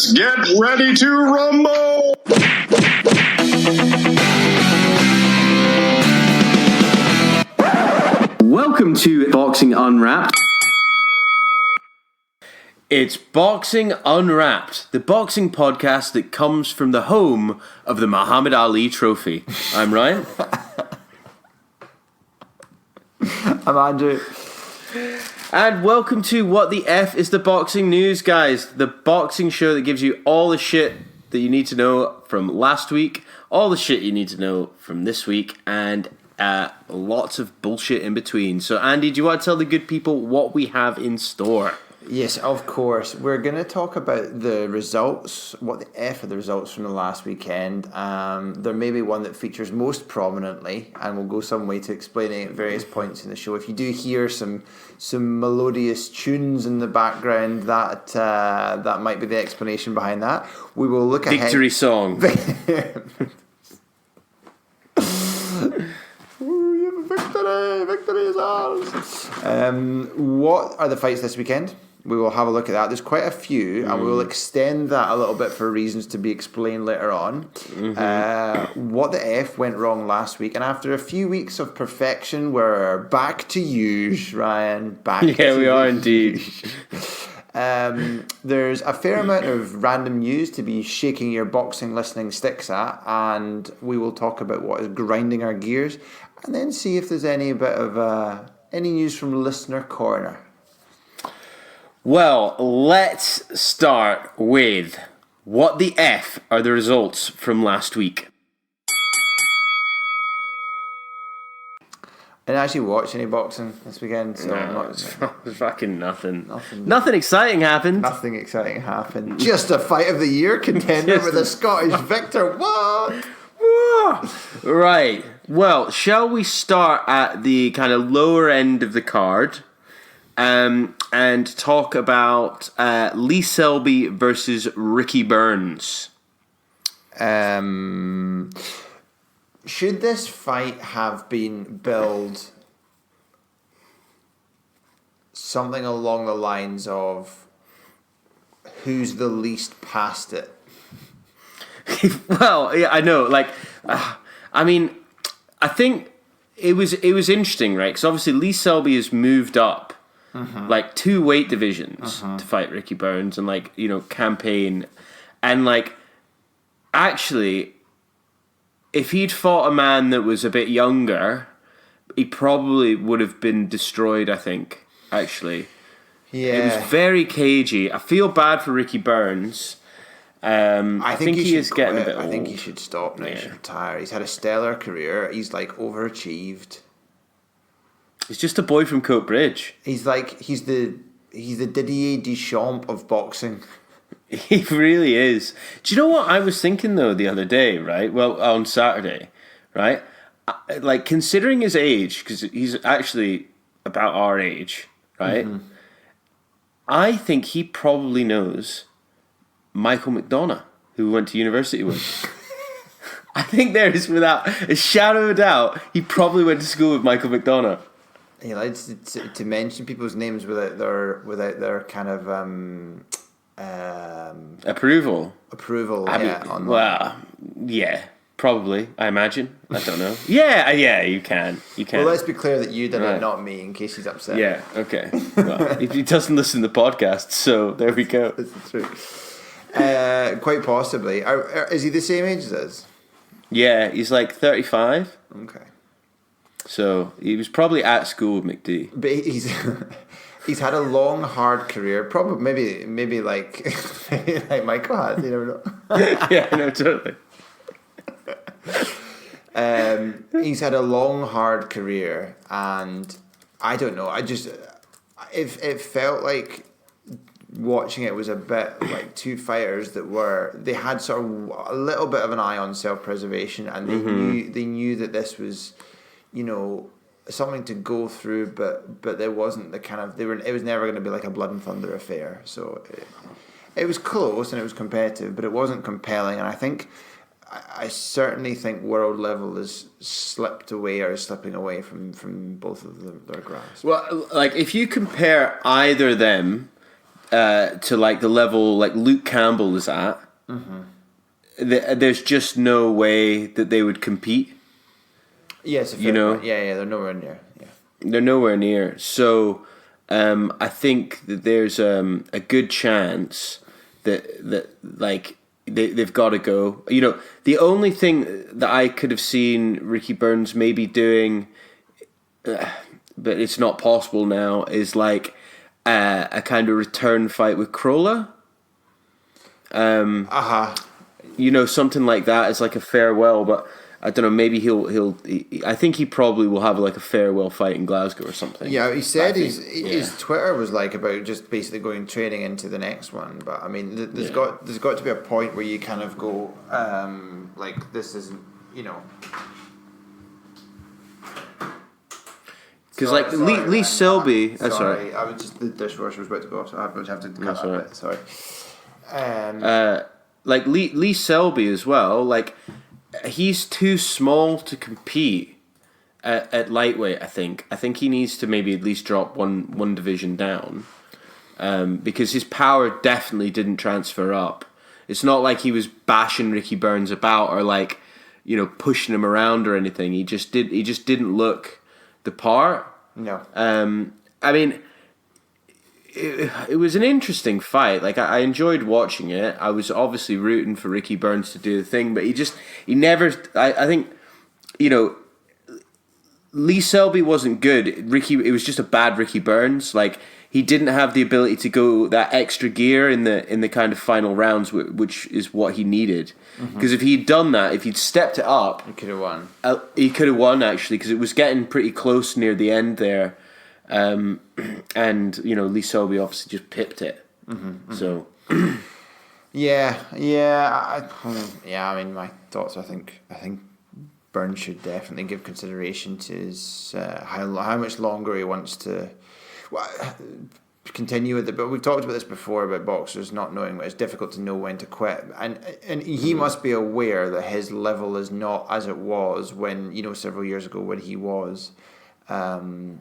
Let's get ready to rumble! Welcome to Boxing Unwrapped. It's Boxing Unwrapped, the boxing podcast that comes from the home of the Muhammad Ali Trophy. I'm Ryan. I'm Andrew. And welcome to What the F is the Boxing News, guys. The boxing show that gives you all the shit that you need to know from last week, all the shit you need to know from this week, and lots of bullshit in between. So, Andy, do you want to tell the good people what we have in store? Yes, of course. We're going to talk about the results, what the F are the results from the last weekend. There may be one that features most prominently, and we'll go some way to explaining at various points in the show. If you do hear some melodious tunes in the background, that might be the explanation behind that. We will look at Victory song. Victory is ours. What are the fights this weekend? We will have a look at that. There's quite a few, and we will extend that a little bit for reasons to be explained later on. What the F went wrong last week, and after a few weeks of perfection, we're back to you, Ryan. Yeah, we are indeed. There's a fair amount of random news to be shaking your boxing listening sticks at, and we will talk about what is grinding our gears, and then see if there's any bit of any news from Listener Corner. Well, let's start with what the F are the results from last week. I didn't actually watch any boxing this weekend, so There's fucking nothing. Nothing exciting happened. Nothing exciting happened. Just a fight of the year contender with a Scottish victor. What? Right. Well, shall we start at the kind of lower end of the card and talk about Lee Selby versus Ricky Burns? Should this fight have been billed something along the lines of who's the least past it? Well, yeah, I know. Like, I mean, I think it was interesting, right? Because obviously Lee Selby has moved up like 2 weight divisions to fight Ricky Burns and campaign, and actually, if he'd fought a man that was a bit younger, he probably would have been destroyed, I think, actually. Yeah. It was very cagey. I feel bad for Ricky Burns. I think he is getting a bit old. I think he should stop now. He should retire. He's had a stellar career. He's overachieved. He's just a boy from Coatbridge. He's the Didier Deschamps of boxing. He really is. Do you know what I was thinking though the other day? Right, well, on Saturday, right? Considering his age, because he's actually about our age, right? I think he probably knows Michael McDonough, who we went to university with. I think there is, without a shadow of a doubt, he probably went to school with Michael McDonough. He likes to mention people's names without their kind of approval. Yeah, probably. I imagine. I don't know. Yeah, you can. Well, let's be clear that you did it, not me, in case he's upset. Yeah. Okay. Well, he doesn't listen to the podcast, so there we go. That's true. Quite possibly. Is he the same age as us? Yeah, he's 35. Okay. So he was probably at school with McD. But he's had a long, hard career. Probably maybe like Michael had. You never know. Yeah, no, totally. He's had a long, hard career, and I don't know. It felt like watching it was a bit like two fighters they had sort of a little bit of an eye on self-preservation, and they knew that this was, something to go through, but there wasn't the kind of it was never going to be like a blood and thunder affair. So it was close and it was competitive, but it wasn't compelling. And I certainly think world level has slipped away or is slipping away from both of their grasp. Well, if you compare either of them, to like the level like Luke Campbell is at, there's just no way that they would compete. Yes, yeah, they're nowhere near. Yeah, they're nowhere near. So I think that there's a good chance that like they've got to go. You know, the only thing that I could have seen Ricky Burns maybe doing, but it's not possible now, is like a kind of return fight with Crolla. You know, something like that as like a farewell, but I don't know, maybe I think he probably will have like a farewell fight in Glasgow or something. Yeah, he said his Twitter was like about just basically going training into the next one, but I mean there's got to be a point where you kind of go like this isn't, you know. Because like Lee Selby, sorry, I was just, the dishwasher was about to go, so I would have to cut that bit. Sorry. Like Lee Selby as well. Like he's too small to compete at lightweight. I think he needs to maybe at least drop one division down, because his power definitely didn't transfer up. It's not like he was bashing Ricky Burns about or like, you know, pushing him around or anything. He just didn't look the part. No. I mean, it was an interesting fight. Like I enjoyed watching it. I was obviously rooting for Ricky Burns to do the thing, but he never. I think, you know, Lee Selby wasn't good. It was just a bad Ricky Burns. Like he didn't have the ability to go that extra gear in the kind of final rounds, which is what he needed. Because if he'd done that, if he'd stepped it up, he could have won. He could have won actually, because it was getting pretty close near the end there, and you know Lee Selby obviously just pipped it. So yeah. I mean, my thoughts. I think Burns should definitely give consideration to his how much longer he wants to continue with it. But we've talked about this before about boxers not knowing. It's difficult to know when to quit, and he must be aware that his level is not as it was when, you know, several years ago when he was, you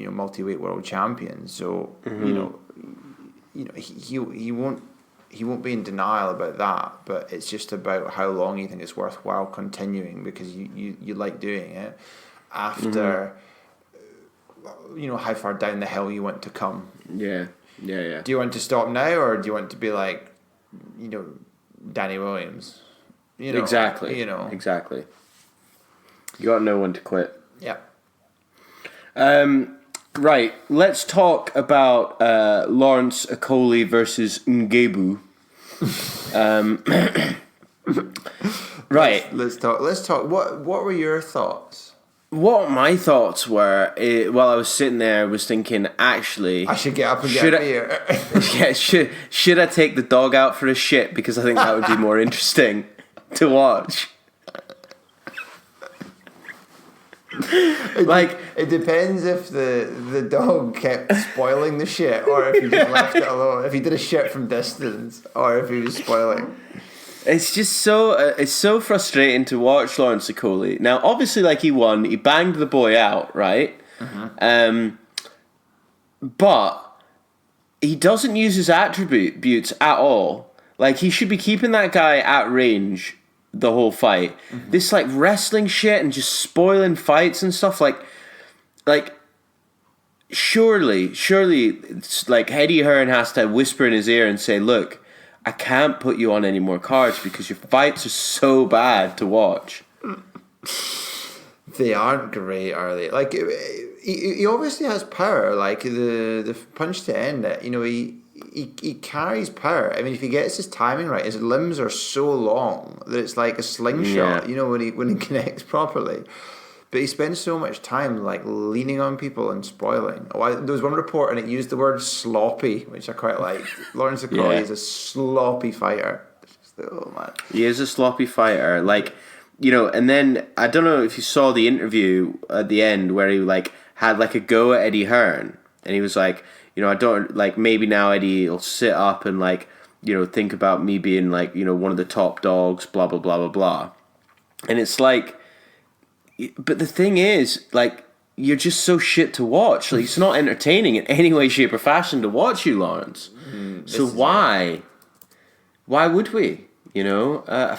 know, multi-weight world champion. So you know he won't be in denial about that. But it's just about how long you think it's worthwhile continuing, because you like doing it after. You know, how far down the hill you want to come. Yeah. Do you want to stop now, or do you want to be like, you know, Danny Williams? You know, exactly. You know, exactly. You got to know when to quit. Yeah. Right. Let's talk about Laurence Okolie versus Ngebu. Right. Let's talk. What were your thoughts? What my thoughts were while I was sitting there was thinking, actually, I should get up and get a beer. Yeah, should I take the dog out for a shit, because I think that would be more interesting to watch. It depends if the dog kept spoiling the shit, or if he just left it alone. If he did a shit from distance, or if he was spoiling. It's just so frustrating to watch Laurence Okolie. Now, obviously, like, he won. He banged the boy out, right? But he doesn't use his attributes at all. Like, he should be keeping that guy at range the whole fight. This, like, wrestling shit and just spoiling fights and stuff, like surely, it's like Eddie Hearn has to whisper in his ear and say, look, I can't put you on any more cards because your fights are so bad to watch. They aren't great, are they? Like, he obviously has power. Like, the punch to end it. You know, he carries power. I mean, if he gets his timing right, his limbs are so long that it's like a slingshot. Yeah. You know, when he connects properly. But he spends so much time like leaning on people and spoiling. There was one report and it used the word sloppy, which I quite liked. Laurence Okolie is a sloppy fighter. Oh man, he is a sloppy fighter. Like, you know, and then I don't know if you saw the interview at the end where he like had like a go at Eddie Hearn, and he was like, you know, I don't like, maybe now Eddie will sit up and like, you know, think about me being like, you know, one of the top dogs, blah blah blah blah blah, and it's like. But the thing is, like, you're just so shit to watch. Like, it's not entertaining in any way, shape, or fashion to watch you, Laurence. So why? Why would we? Yeah,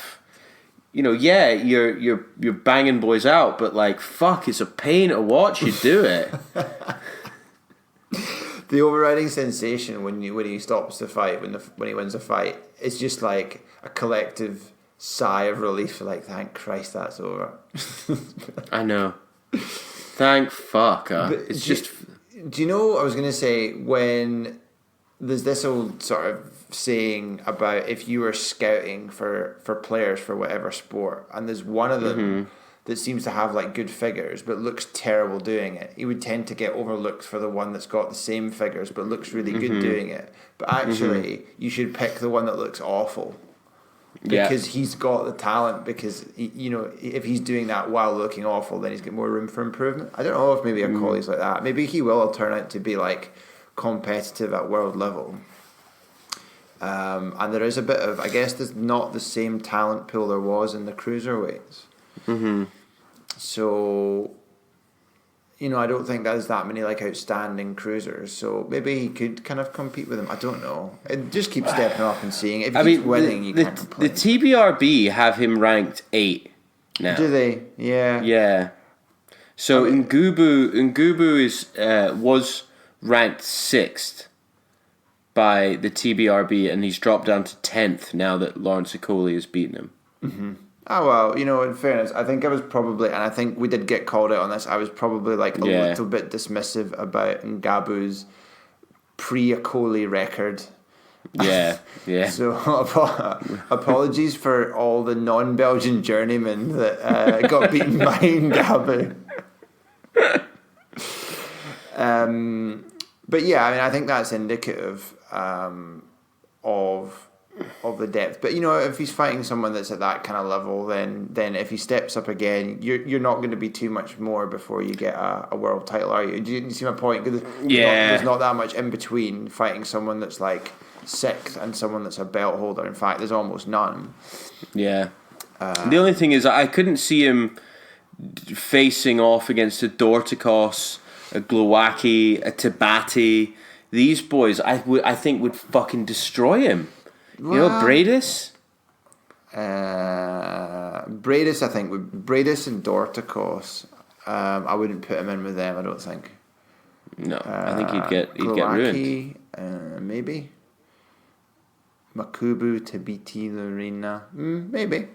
you're banging boys out, but like, fuck, it's a pain to watch you do it. The overriding sensation when he stops the fight, when he wins a fight, it's just like a collective sigh of relief. Like, thank Christ that's over. I know. Thank fuck. It's just. Do you know? I was gonna say, when there's this old sort of saying about if you were scouting for players for whatever sport, and there's one of them that seems to have like good figures but looks terrible doing it, he would tend to get overlooked for the one that's got the same figures but looks really good doing it. But actually, you should pick the one that looks awful. Because he's got the talent. Because if he's doing that while looking awful, then he's got more room for improvement. I don't know if maybe Okolie's like that. Maybe he will turn out to be like competitive at world level. And there is a bit of, I guess, there's not the same talent pool there was in the cruiserweights. So, I don't think there's that many like outstanding cruisers. So maybe he could kind of compete with him. I don't know. It just keeps stepping up and seeing. If he's winning, you can't complain. The TBRB have him ranked 8 now. Do they? Yeah. Yeah. So Ngubu was ranked 6th by the TBRB, and he's dropped down to 10th now that Laurence Okolie has beaten him. Oh, well, in fairness, I think I was probably, and I think we did get called out on this, I was probably like a little bit dismissive about Ngabu's pre-Okolie record. Yeah. So apologies for all the non-Belgian journeymen that got beaten by Ngabu. But yeah, I mean, I think that's indicative of the depth. But if he's fighting someone that's at that kind of level, then if he steps up again, you're not going to be too much more before you get a world title, are you? Do you see my point? Because there's not that much in between fighting someone that's like 6th and someone that's a belt holder. In fact, there's almost none. Yeah. The only thing is, I couldn't see him facing off against a Dorticos, a Glowacki, a Tabati. These boys, I think, would fucking destroy him. Bradis? Bradis, I think, Bradis and Dorticos. I wouldn't put him in with them, I don't think. No, I think he'd get ruined. Maybe. Makubu, Tabiti, Lorena. Maybe.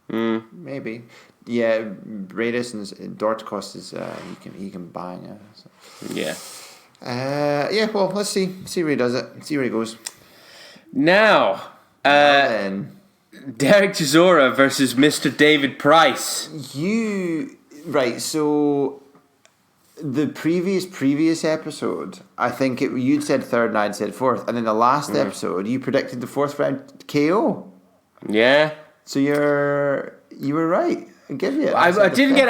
Maybe. Yeah, Bradis and Dorticos is he can bang. So. Yeah. Well, let's see where he does it. See where he goes. Now, Derek Chisora versus Mr. David Price. Right, so the previous episode, I think you'd said 3rd and I'd said 4th, and in the last episode you predicted the 4th round KO. Yeah. So you were right. I give you it. I didn't get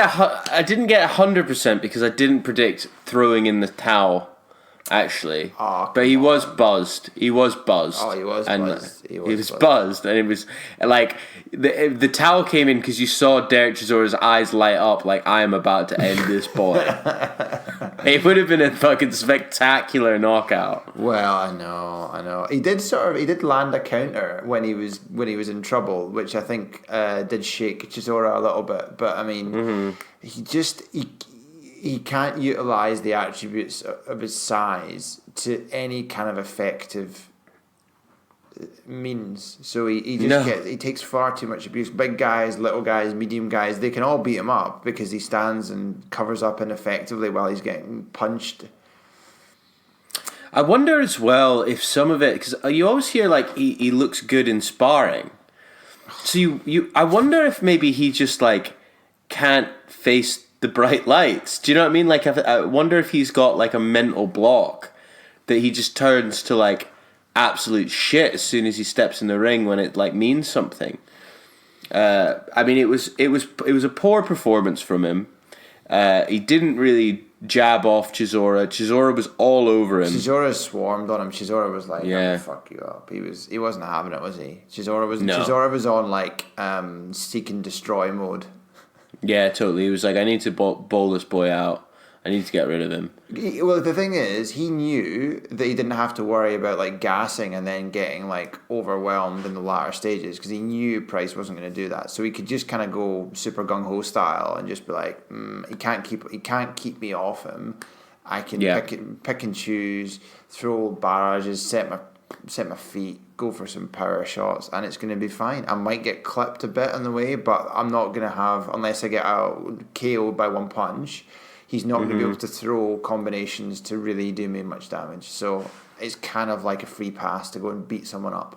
100% because I didn't predict throwing in the towel. Actually, but he was buzzed. He was buzzed. Oh, he was buzzed. He was buzzed, and it was like the towel came in because you saw Derek Chisora's eyes light up, like I am about to end this boy. It would have been a fucking spectacular knockout. Well, I know. He did land a counter when he was in trouble, which I think did shake Chisora a little bit. But I mean, he can't utilise the attributes of his size to any kind of effective means. So he takes far too much abuse. Big guys, little guys, medium guys, they can all beat him up because he stands and covers up ineffectively while he's getting punched. I wonder as well if some of it, because you always hear like he looks good in sparring. So I wonder if maybe he just like can't face the bright lights. Do you know what I mean? Like, I wonder if he's got like a mental block that he just turns to like absolute shit as soon as he steps in the ring when it like means something. I mean, it was a poor performance from him. He didn't really jab off Chisora. Chisora was all over him. Chisora swarmed on him. Chisora was like, "I'm fuck you up." He wasn't having it, was he? Chisora was on like seek and destroy mode. Yeah, totally. He was like, I need to bowl this boy out. I need to get rid of him. Well, the thing is, he knew that he didn't have to worry about like gassing and then getting like overwhelmed in the latter stages because he knew Price wasn't going to do that. So he could just kind of go super gung ho style and just be like, he can't keep me off him. I can pick and choose, throw barrages, set my feet, go for some power shots, and it's going to be fine. I might get clipped a bit on the way, but I'm not going to have, unless I get out KO'd by one punch, he's not going to be able to throw combinations to really do me much damage. So it's kind of like a free pass to go and beat someone up.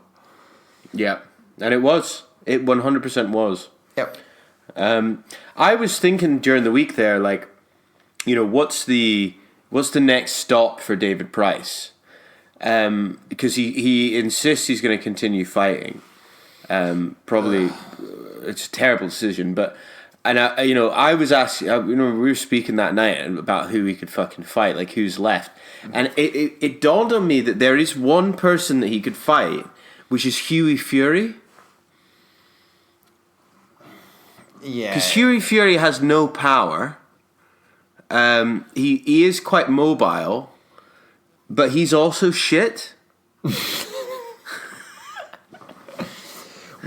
Yeah, and it was. It 100% was. Yep. I was thinking during the week there, like, you know, what's the next stop for David Price? Because he insists he's going to continue fighting. Probably it's a terrible decision, but I was asking. We were speaking that night about who he could fucking fight, like who's left, and it dawned on me that there is one person that he could fight, which is Hughie Fury. Yeah, because Hughie Fury has no power. He is quite mobile. But he's also shit.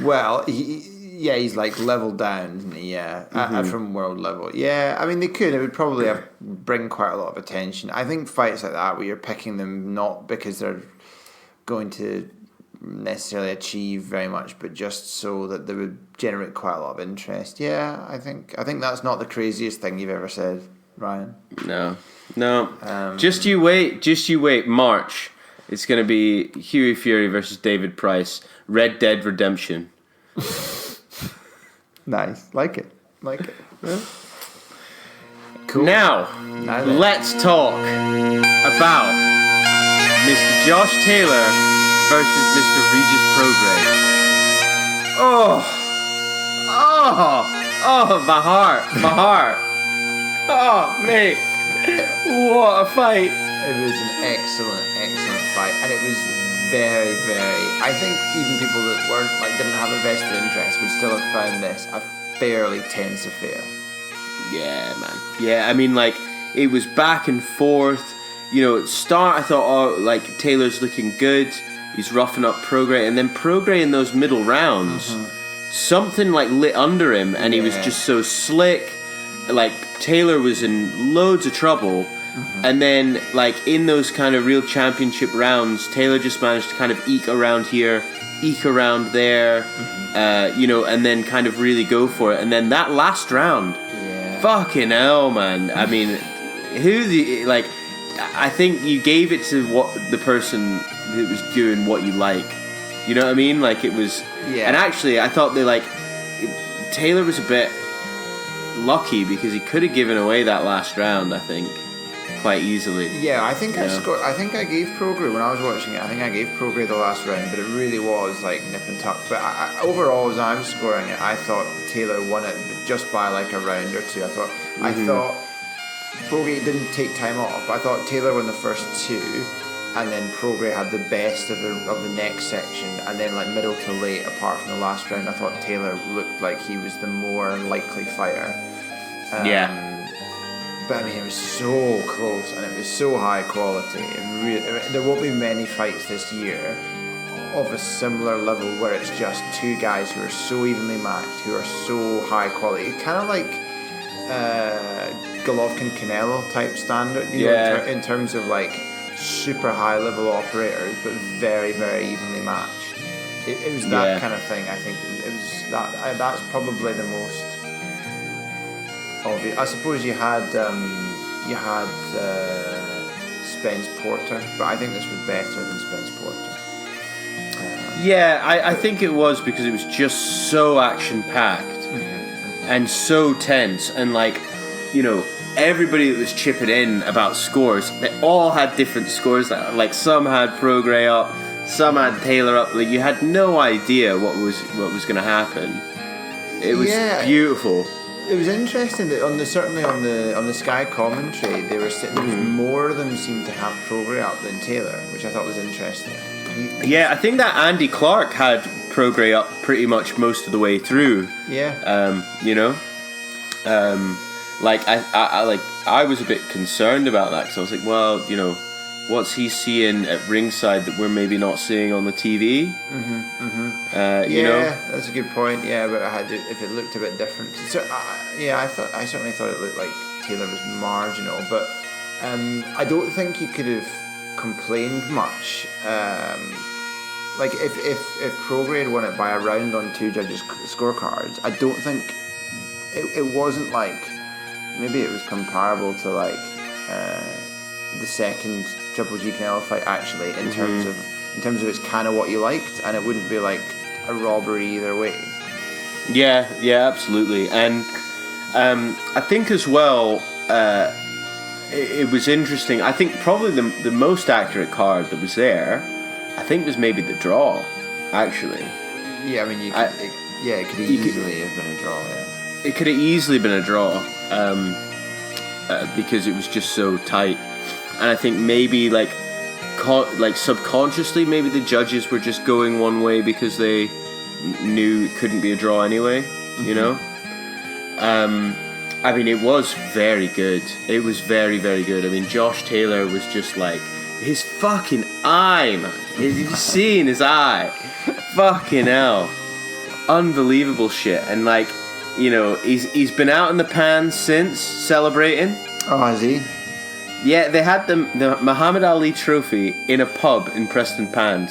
Well, he's like level down, isn't he? Yeah, from world level. Yeah, I mean it would probably bring quite a lot of attention. I think fights like that where you're picking them not because they're going to necessarily achieve very much, but just so that they would generate quite a lot of interest. Yeah, I think that's not the craziest thing you've ever said, Ryan. No. Just you wait. March. It's going to be Hughie Fury versus David Price. Red Dead Redemption. Nice. Like it. Yeah. Cool. Now let's talk about Mr. Josh Taylor versus Mr. Regis Prograis. Oh, my heart. Oh, mate. What a fight. It was an excellent fight, and it was very, very, I think even people that didn't have a vested interest would still have found this a fairly tense affair. Yeah, man. Yeah, I mean, like, it was back and forth. You know, at start I thought, Taylor's looking good. He's roughing up Prograis, and then Prograis in those middle rounds, something lit under him, and he was just so slick. Like, Taylor was in loads of trouble, and then, in those kind of real championship rounds, Taylor just managed to kind of eke around here, eke around there, and then kind of really go for it. And then that last round, fucking hell, man. I mean, I think you gave it to the person that was doing what you like. You know what I mean? It was... Yeah. And actually, I thought Taylor was a bit lucky because he could have given away that last round, I think, quite easily. Yeah, I think I think I gave Prograis, when I was watching it, I think I gave Prograis the last round, but it really was nip and tuck. But overall, as I was scoring it, I thought Taylor won it just by a round or two. I thought Prograis didn't take time off, but I thought Taylor won the first two, and then Prograis had the best of the next section, and then middle to late, apart from the last round, I thought Taylor looked like he was the more likely fighter. But I mean, it was so close, and it was so high quality. There won't be many fights this year of a similar level where it's just two guys who are so evenly matched, who are so high quality. It's kind of like Golovkin Canelo type standard, know, in terms of super high level operators, but very, very evenly matched. It was that kind of thing. I think it was that. That's probably the most obvious. I suppose you had Spence Porter, but I think this was better than Spence Porter. I think it was because it was just so action packed and so tense, and everybody that was chipping in about scores, they all had different scores. Some had Prograis up, some had Taylor up. You had no idea what was going to happen. It was beautiful. It was interesting that certainly on the Sky commentary, there was more of them seemed to have Prograis up than Taylor, which I thought was interesting. I think that Andy Clark had Prograis up pretty much most of the way through. like I was a bit concerned about that because I was like, well, you know, what's he seeing at ringside that we're maybe not seeing on the TV? You know, that's a good point. Yeah, but if it looked a bit different. So, I certainly thought it looked like Taylor was marginal, but I don't think he could have complained much. Like if Prograde won it by a round on two judges' scorecards, I don't think it wasn't like, maybe it was comparable to like the second Triple G Canelo fight actually in terms of it's kind of what you liked, and it wouldn't be like a robbery either way. Yeah, absolutely, and I think as well it was interesting. I think probably the most accurate card that was there, I think, was maybe the draw, actually. Yeah, I mean, it could easily have been a draw. Yeah. It could have easily been a draw because it was just so tight. And I think maybe like subconsciously, maybe the judges were just going one way because they knew it couldn't be a draw anyway. You know. I mean, it was very good. It was very, very good. I mean, Josh Taylor was just like, his fucking eye, man. You seeing his eye? Fucking hell. Unbelievable shit. And like, you know, he's been out in the pans since, celebrating. Oh, has he? Yeah, they had the Muhammad Ali trophy in a pub in Prestonpans.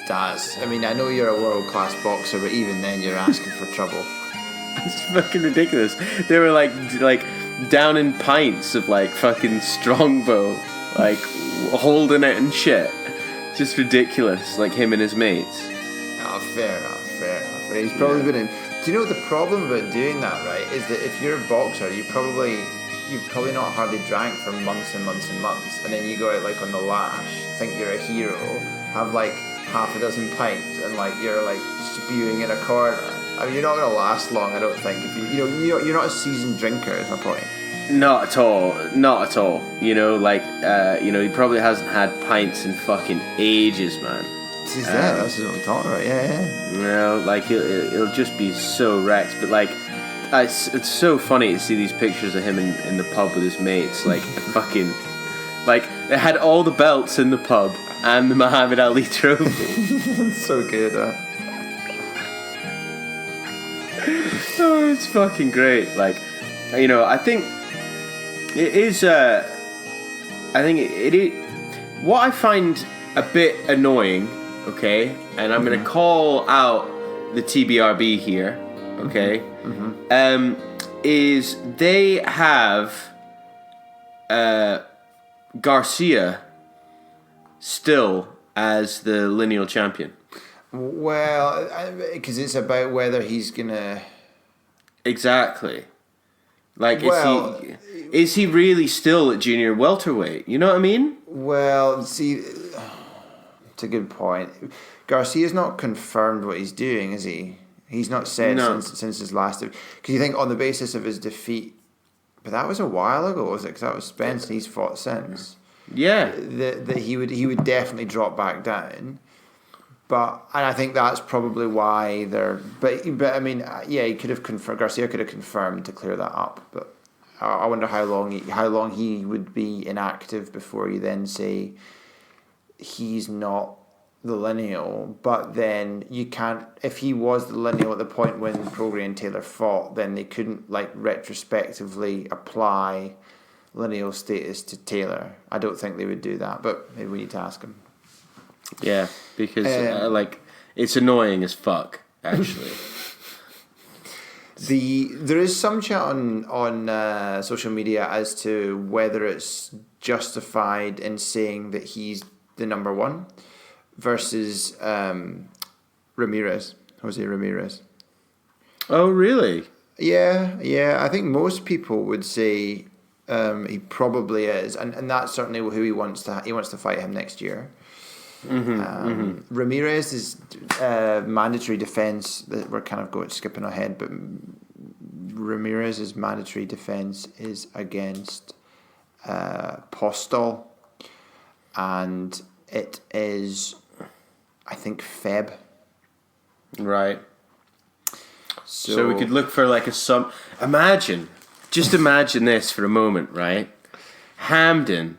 I mean, I know you're a world-class boxer, but even then you're asking for trouble. It's fucking ridiculous. They were like down in pints of like fucking Strongbow, like holding it and shit. Just ridiculous, like him and his mates. Oh, fair enough. He's probably been in. Do you know what the problem about doing that, right? Is that if you're a boxer, you've probably not hardly drank for months and months and months, and then you go out like on the lash, think you're a hero, have like half a dozen pints, and like you're like spewing in a corner. I mean, you're not going to last long, I don't think. If you're not a seasoned drinker, is my point. Not at all. You know, like, he probably hasn't had pints in fucking ages, man. That's what I'm talking about, yeah. You know, like, it'll just be so wrecked. But, like, it's so funny to see these pictures of him in the pub with his mates. Like, fucking, like, they had all the belts in the pub and the Muhammad Ali trophy. It's so good, Oh, it's fucking great. Like, you know, I think it is. I think it is. What I find a bit annoying, okay, and I'm going to call out the TBRB here, okay, is they have Garcia still as the lineal champion. Well, because it's about whether he's gonna. Exactly. Like, is he really still at junior welterweight? You know what I mean? Well, see, it's a good point. Garcia's not confirmed what he's doing, is he? He's not said since his last. Because you think on the basis of his defeat, but that was a while ago, was it? Because that was Spence, and he's fought since. Yeah. That he would definitely drop back down. And I think that's probably why they're. But I mean, yeah, he could have confirmed. Garcia could have confirmed to clear that up. But I wonder how long he would be inactive before you then say he's not the lineal. But then you can't. If he was the lineal at the point when Prograis and Taylor fought, then they couldn't like retrospectively apply lineal status to Taylor. I don't think they would do that. But maybe we need to ask him. Yeah, because like it's annoying as fuck, actually. There is some chat on social media as to whether it's justified in saying that he's the number one versus Jose Ramirez. Oh, really? Yeah. I think most people would say he probably is, and that's certainly who he wants to fight him next year. Ramirez's mandatory defense, that we're kind of skipping ahead, but Ramirez's mandatory defense is against Postol, and it is, I think, Feb. Right. So we could look for like imagine, just imagine this for a moment, right? Hamden,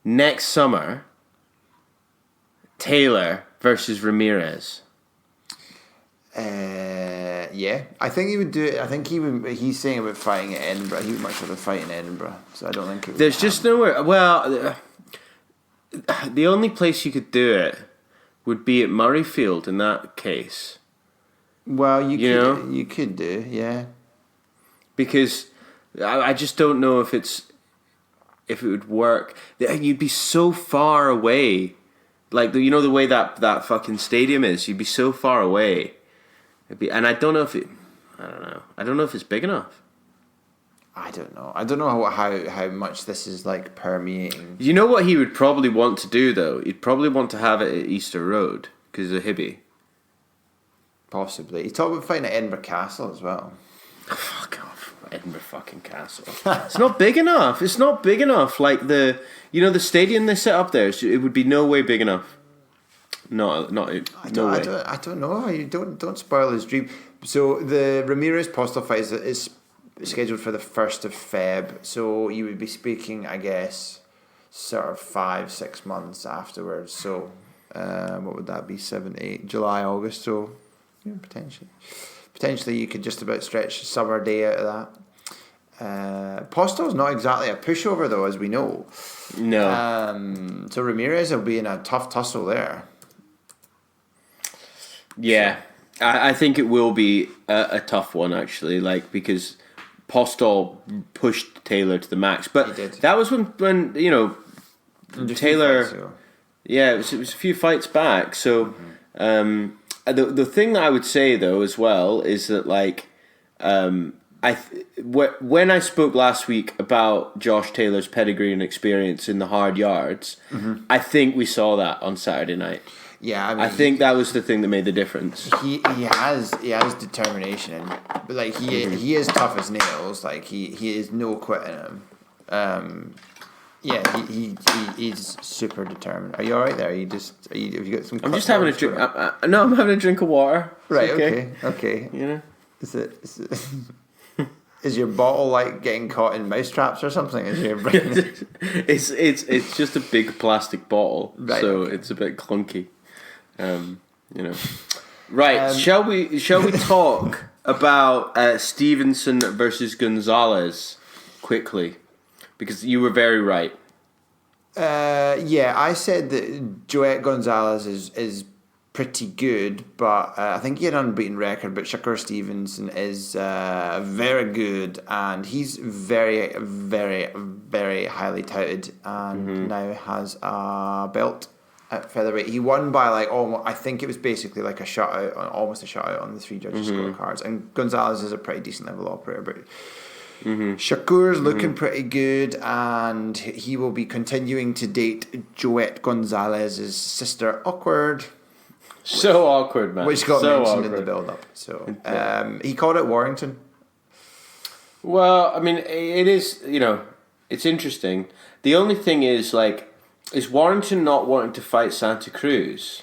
next summer, Taylor versus Ramirez. Yeah, I think he would do it. I think he would. He's saying about fighting at Edinburgh. He would much rather fight in Edinburgh. So I don't think it would There's just nowhere. Well, the only place you could do it would be at Murrayfield in that case. Well, know? You could do, yeah. Because I just don't know if it would work. You'd be so far away. Like, the way that fucking stadium is, you'd be so far away. And I don't know if I don't know. I don't know if it's big enough. I don't know. I don't know how much this is like permeating. You know what he would probably want to do though? He'd probably want to have it at Easter Road because of Hibby. Possibly. He talked about fighting at Edinburgh Castle as well. Fuck off, Edinburgh fucking Castle. It's not big enough. It's not big enough. Like the stadium they set up there. It would be no way big enough. No way. I don't know. You don't spoil his dream. So the Ramirez Postel fight is scheduled for the 1st of Feb. So you would be speaking, I guess, sort of 5-6 months afterwards. So what would that be? 7, 8, July, August. So potentially you could just about stretch a summer day out of that. Postel's not exactly a pushover though, as we know. No. So Ramirez will be in a tough tussle there. Yeah, I think it will be a tough one actually, like because Postel pushed Taylor to the max, but He did. that was when Taylor. Yeah, it was a few fights back. So the thing that I would say though as well is that like when I spoke last week about Josh Taylor's pedigree and experience in the hard yards, I think we saw that on Saturday night. Yeah, I mean, I think that was the thing that made the difference. He has determination, but like he is tough as nails. Like he is no quitting him. Yeah, he's super determined. Are you all right there? Have you got some? I'm just having a drink. No, I'm having a drink of water. It's right. Okay. You know, is it is your bottle like getting caught in mousetraps or something? Is your it's just a big plastic bottle, right, so okay. It's a bit clunky. Right? Shall we talk about Stevenson versus Gonzalez quickly? Because you were very right. Yeah, I said that Joet Gonzalez is pretty good, but I think he had an unbeaten record. But Shakur Stevenson is very good, and he's very, very, very highly touted, and now has a belt at featherweight. He won by like almost. I think it was basically like almost a shutout on the 3 judges scorecards. And Gonzalez is a pretty decent level operator, but. Shakur's looking pretty good, and he will be continuing to date Joet Gonzalez's sister. Awkward. So awkward, man. Which got so mentioned awkward. in the build-up. So he called it Warrington. Well, I mean, it is, it's interesting. The only thing is, like, is Warrington not wanting to fight Santa Cruz?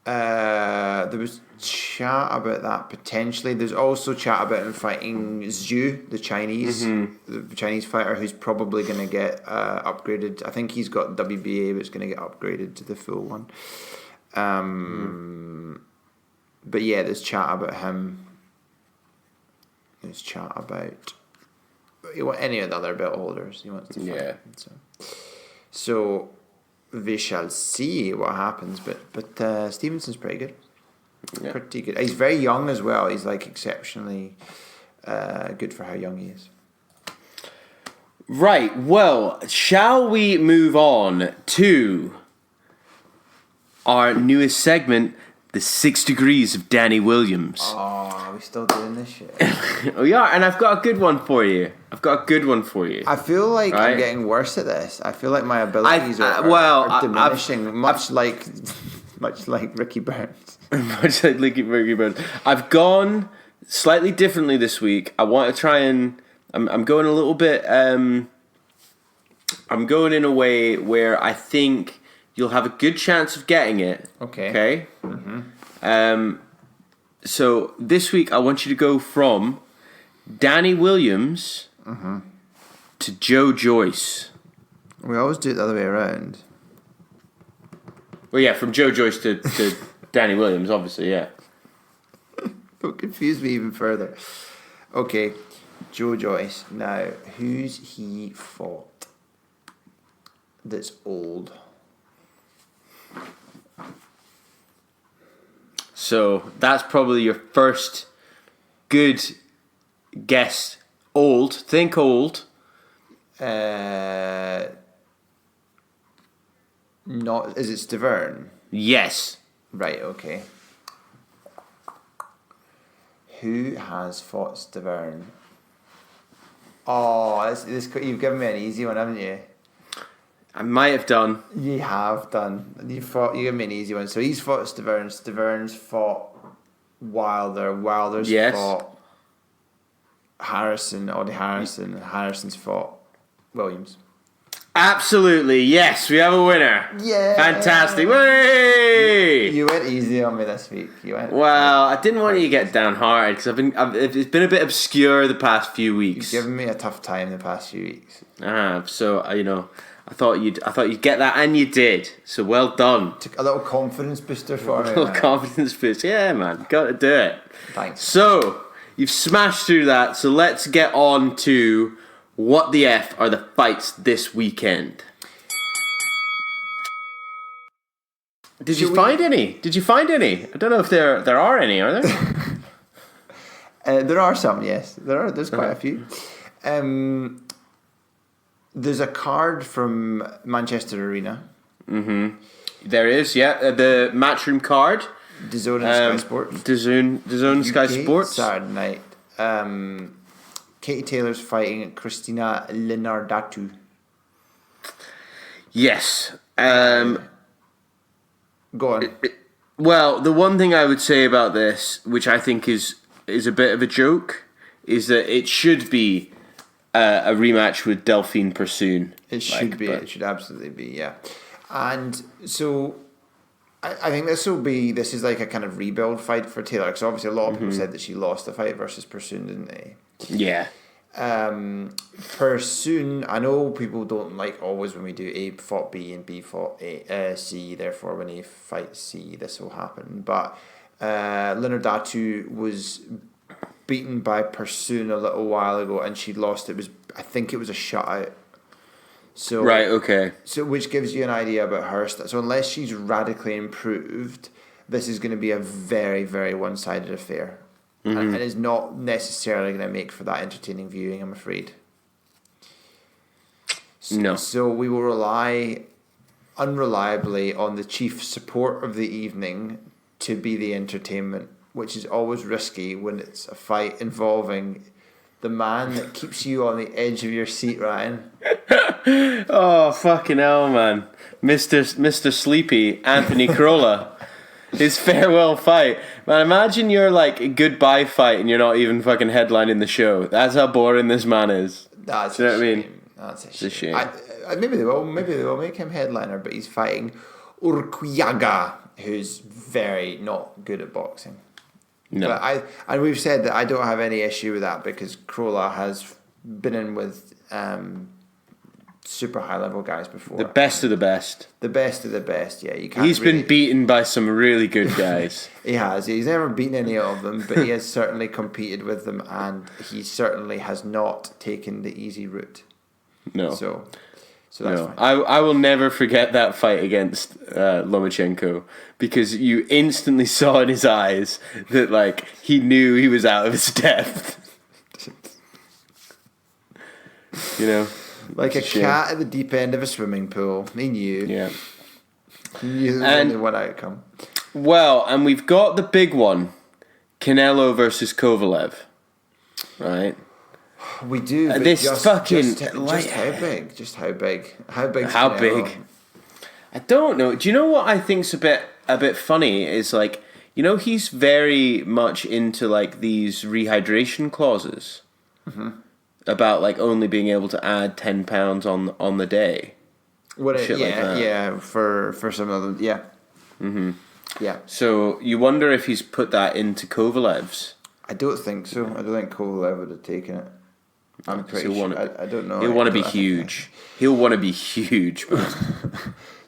There was chat about that potentially. There's also chat about him fighting Zhu, the Chinese fighter, who's probably going to get upgraded. I think he's got WBA, but it's going to get upgraded to the full one. But yeah, there's chat about him. There's chat about any of the other belt holders he wants to fight. Yeah. So we shall see what happens. But Stevenson's pretty good. Yeah. Pretty good. He's very young as well. He's like exceptionally good for how young he is. Right. Well, shall we move on to our newest segment, the 6 Degrees of Danny Williams? Oh, are we still doing this shit? Oh, yeah, and I've got a good one for you. I feel like I'm getting worse at this. I feel like my abilities are diminishing, much like Ricky Burns. Much like Ricky Burns. I've gone slightly differently this week. I want to try and... I'm going a little bit... I'm going in a way where I think you'll have a good chance of getting it. Okay? Mm-hmm. So this week I want you to go from Danny Williams to Joyce. We always do it the other way around. Well, yeah, from Joyce to Danny Williams, obviously, yeah. Don't confuse me even further. Okay, Joyce. Now, who's he fought that's old? So that's probably your first good guess. Old. Think old. Not. Is it Stavern? Yes. Right. Okay. Who has fought Stavern? Oh, this you've given me an easy one, haven't you? I might have done. You have done. You gave me an easy one. So he's fought Stavern. Stavern's fought Wilder. Wilder's fought Harrison, Audie Harrison. Harrison's fought Williams. Absolutely, yes, we have a winner. Yeah. Fantastic. Way! You went easy on me this week. Well, I didn't want you to get downhearted because it's been a bit obscure the past few weeks. You've given me a tough time the past few weeks. So I thought you'd get that, and you did. So well done. Took a little confidence booster for me. A little confidence boost. Yeah, man, got to do it. Thanks. So you've smashed through that. So let's get on to what the F are the fights this weekend. Did you find any? I don't know if there are any. Are there? There are some. Yes, there's quite a few. There's a card from Manchester Arena. Mm-hmm. There is, yeah. The Matchroom card. DAZN and Sky Sports. DAZN Sky Sports. Saturday night. Katie Taylor's fighting Christina Linardatu. Yes. Go on. Well, the one thing I would say about this, which I think is a bit of a joke, is that it should be a rematch with Delphine Persoon. It should be. It should absolutely be. Yeah. And so I think this is like a kind of rebuild fight for Taylor, because obviously a lot of people said that she lost the fight versus Persoon, didn't they? Yeah. Persoon, I know people don't like always when we do A fought B and B fought C, therefore when A fights C this will happen, but Linardatu was beaten by Persoon a little while ago and she lost. I think it was a shutout. So right, okay. So which gives you an idea about her. So unless she's radically improved, this is going to be a very, very one-sided affair. And is not necessarily going to make for that entertaining viewing, I'm afraid. No. So we will rely unreliably on the chief support of the evening to be the entertainment, which is always risky when it's a fight involving the man that keeps you on the edge of your seat, Ryan. Oh, fucking hell, man. Mr. Sleepy, Anthony Crolla. His farewell fight. Man, imagine your like goodbye fight and you're not even fucking headlining the show. That's how boring this man is. That's Do you know what I shame. mean? That's It's a shame. Maybe they will make him headliner, but he's fighting Urquiaga, who's very not good at boxing. No. But and we've said that I don't have any issue with that because Crolla has been in with super high level guys before. The best of the best. The best of the best, yeah. You can't. He's been beaten by some really good guys. He has. He's never beaten any of them, but he has certainly competed with them, and he certainly has not taken the easy route. No. So that's No. fine. I will never forget that fight against Lomachenko because you instantly saw in his eyes that like he knew he was out of his depth. You know? Like a cat at the deep end of a swimming pool. He knew. Yeah. He knew there was only one outcome. Well, and we've got the big one. Canelo versus Kovalev. Right? We do. But This fucking... Just how big? Just how big? How big? How big? I don't know. Do you know what I think's a bit funny is like, you know, he's very much into like these rehydration clauses. Mm-hmm. About like only being able to add 10 pounds on the day. Shit like that. Yeah, for some of them, yeah. Mm-hmm. Yeah. So you wonder if he's put that into Kovalev's. I don't think so. I don't think Kovalev would have taken it. I'm pretty sure. I don't know. He'll want to be huge. He want to be huge.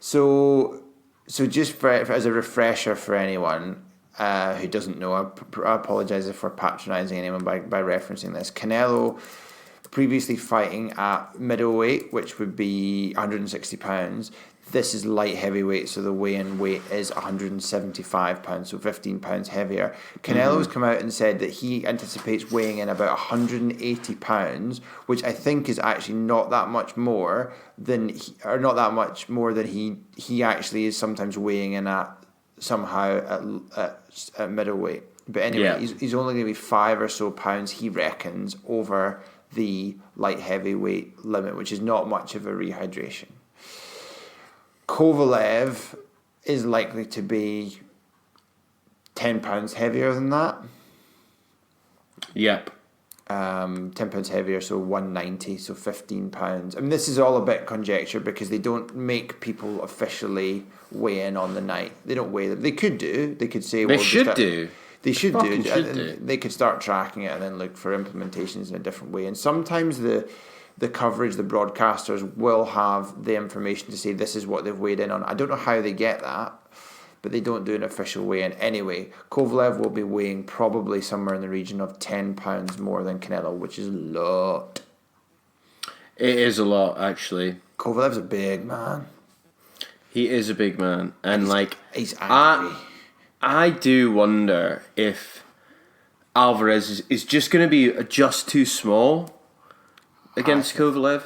So just as a refresher for anyone who doesn't know, I apologise if we're patronising anyone by referencing this. Canelo, previously fighting at middleweight, which would be 160 pounds. This is light heavyweight, so the weigh-in weight is 175 pounds, so 15 pounds heavier. Canelo's come out and said that he anticipates weighing in about 180 pounds, which I think is actually not that much more than he actually is sometimes weighing in at somehow at middleweight. But anyway, he's only going to be 5 or so pounds, he reckons, over the light heavyweight limit, which is not much of a rehydration. Kovalev is likely to be 10 pounds heavier than that. Yep. 10 pounds heavier, so 190, so 15 pounds. I mean, this is all a bit conjecture because they don't make people officially weigh in on the night. They don't weigh them. They could do. They could say... They should do. They should do. Should do. They could start tracking it and then look for implementations in a different way. And sometimes the coverage, the broadcasters will have the information to say this is what they've weighed in on. I don't know how they get that, but they don't do an official weigh-in. Anyway, Kovalev will be weighing probably somewhere in the region of 10 pounds more than Canelo, which is a lot. It is a lot, actually. Kovalev's a big man. He is a big man. And, he's angry. I do wonder if Alvarez is just going to be just too small against Kovalev,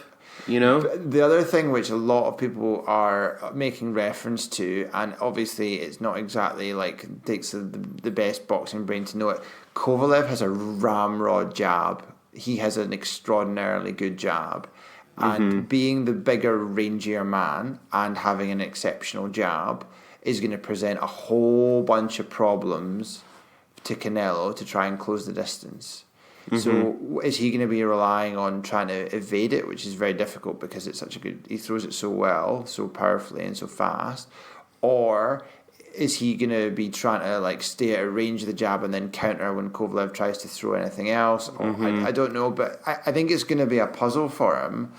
you know? The other thing which a lot of people are making reference to, and obviously it's not exactly takes the best boxing brain to know it, Kovalev has a ramrod jab. He has an extraordinarily good jab. And being the bigger, rangier man and having an exceptional jab is going to present a whole bunch of problems to Canelo to try and close the distance. So is he going to be relying on trying to evade it, which is very difficult because it's he throws it so well, so powerfully and so fast, or is he going to be trying to stay at a range of the jab and then counter when Kovalev tries to throw anything else? I don't know, but I think it's going to be a puzzle for him.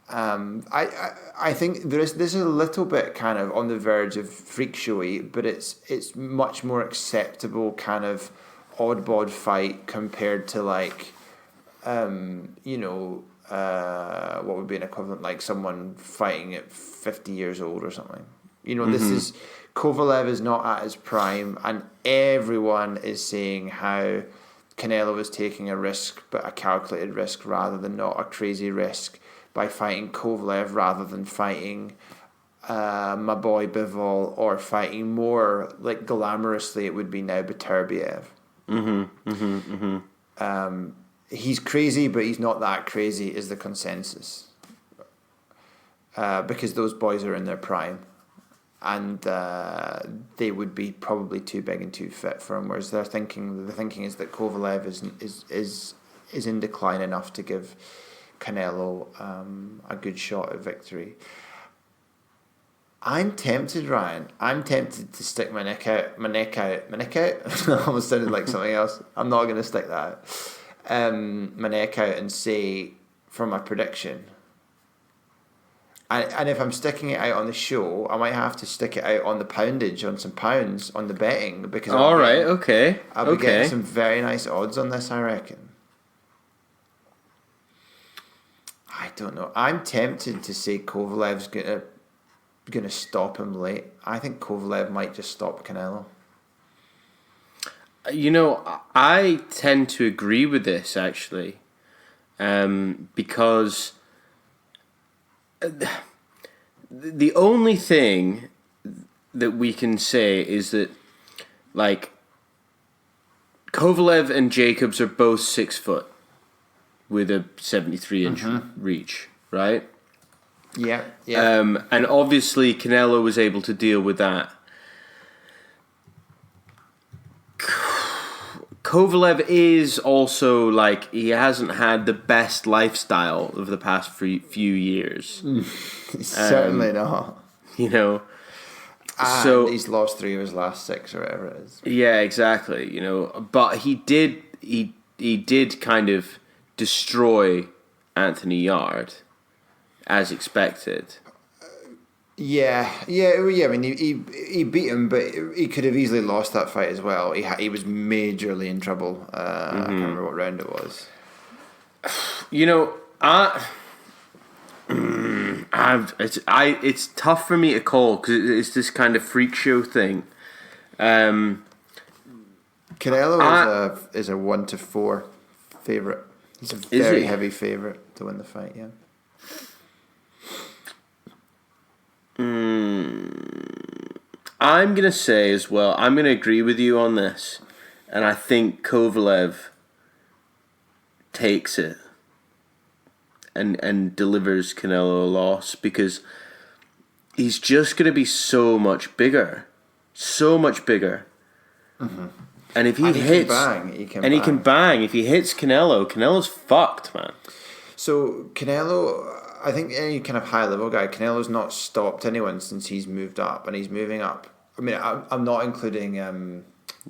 I think this is a little bit kind of on the verge of freak showy, but it's much more acceptable kind of odd-bod fight compared to what would be an equivalent, like someone fighting at 50 years old or something. This is Kovalev is not at his prime, and everyone is saying how Canelo is taking a risk, but a calculated risk rather than not a crazy risk by fighting Kovalev rather than fighting my boy Bivol or fighting more glamorously it would be now Beterbiev. He's crazy, but he's not that crazy is the consensus. Because those boys are in their prime. And they would be probably too big and too fit for him. Whereas the thinking is that Kovalev is in decline enough to give Canelo a good shot at victory. I'm tempted, Ryan. I'm tempted to stick my neck out. Almost sounded like something else. I'm not going to stick that out. My neck out and say for my prediction. And if I'm sticking it out on the show, I might have to stick it out on the poundage, on some pounds, on the betting, because I'll be getting some very nice odds on this, I reckon. I don't know. I'm tempted to say Kovalev's gonna stop him late. I think Kovalev might just stop Canelo. I tend to agree with this actually, because the only thing that we can say is that Kovalev and Jacobs are both 6 foot with a 73-inch reach, right? Yeah. And obviously Canelo was able to deal with that. Kovalev is also he hasn't had the best lifestyle of the past few years. Certainly not. And so he's lost 3 of his last 6 or whatever it is. Yeah, exactly. But he did kind of destroy Anthony Yard, as expected. Yeah. I mean, he beat him, but he could have easily lost that fight as well. He was majorly in trouble. I can't remember what round it was. You know, it's tough for me to call because it's this kind of freak show thing. Canelo is a 1-4 favorite. He's a very heavy favorite to win the fight. Yeah. I'm gonna say as well. I'm gonna agree with you on this, and I think Kovalev takes it and delivers Canelo a loss because he's just gonna be so much bigger. Mm-hmm. And if he hits, he can bang. If he hits Canelo's fucked, man. So Canelo, I think any kind of high level guy, Canelo's not stopped anyone since he's moved up, and he's moving up. I mean, I'm not including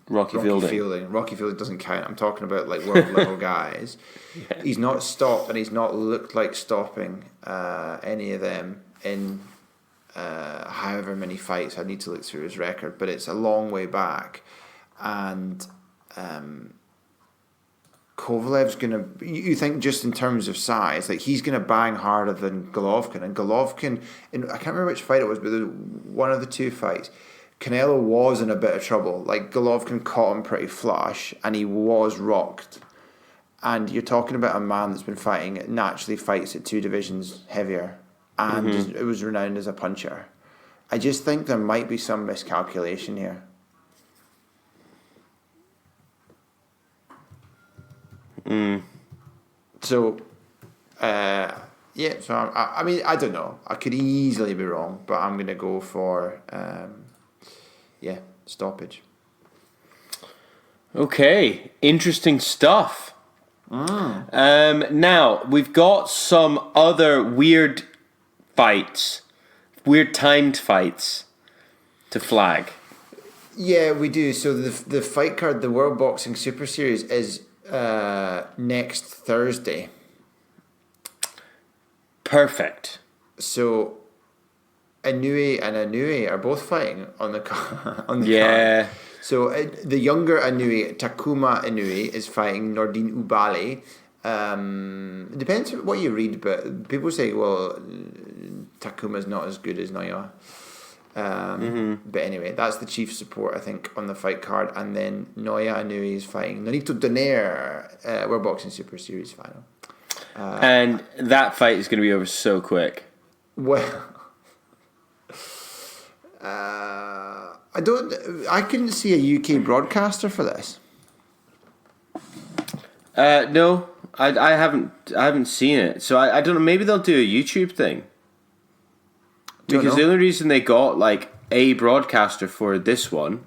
Rocky Fielding. Rocky Fielding doesn't count. I'm talking about like world level guys. Yeah. He's not stopped, and he's not looked like stopping any of them in however many fights. I need to look through his record, but it's a long way back. And Kovalev's gonna. You think just in terms of size, like he's gonna bang harder than Golovkin, and Golovkin. I can't remember which fight it was, but one of the two fights, Canelo was in a bit of trouble. Like Golovkin caught him pretty flush, and he was rocked. And you're talking about a man that's been fighting, naturally fights at 2 divisions heavier, and it was renowned as a puncher. I just think there might be some miscalculation here. So, so I mean, I don't know. I could easily be wrong, but I'm going to go for, stoppage. Okay, interesting stuff. Now, we've got some other weird timed fights to flag. Yeah, we do. So the fight card, the World Boxing Super Series, is next Thursday. Perfect. So Inoue and Inoue are both fighting on the card. So the younger Inoue, Takuma Inoue, is fighting Nordine Ubali. It depends what you read, but people say, well, Takuma's not as good as Noya. But anyway, that's the chief support, I think, on the fight card. And then Noya Inoue is fighting Nonito Donaire, World Boxing Super Series final. And that fight is going to be over so quick. Well, I couldn't see a UK broadcaster for this. No, I haven't seen it. So I don't know. Maybe they'll do a YouTube thing. Because the only reason they got like a broadcaster for this one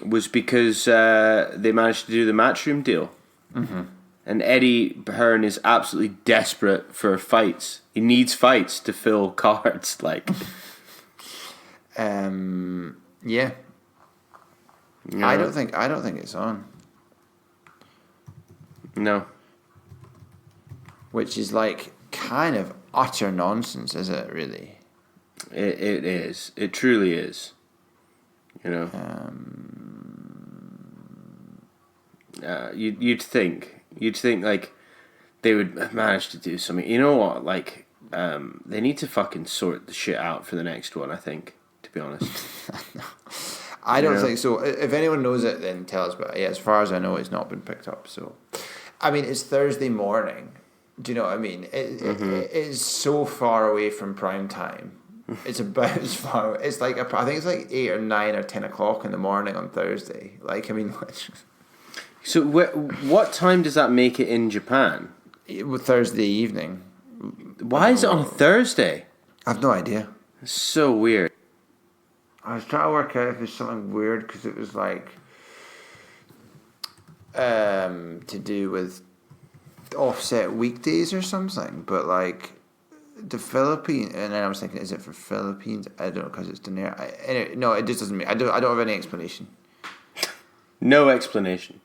was because they managed to do the Matchroom deal. And Eddie Hearn is absolutely desperate for fights. He needs fights to fill cards. Like, yeah. I don't think it's on. No. Which is like kind of utter nonsense, is it? Really. It is. It truly is. You know. You'd think like they would manage to do something. You know what? Like they need to fucking sort the shit out for the next one. I think, to be honest. I don't think so. If anyone knows it, then tell us. But yeah, as far as I know, it's not been picked up. So, I mean, it's Thursday morning. Do you know what I mean? It is so far away from prime time. It's about as far. It's like I think it's like 8 or 9 or 10 o'clock in the morning on Thursday. Like, I mean. So what time does that make it in Japan? Thursday evening. Why is it on a Thursday? I've no idea. It's so weird. I was trying to work out if it's something weird because it was like to do with offset weekdays or something, but like the Philippines, and then I was thinking, is it for Philippines? I don't know because it's Donaire. Anyway, no, it just doesn't make. I don't have any explanation. No explanation.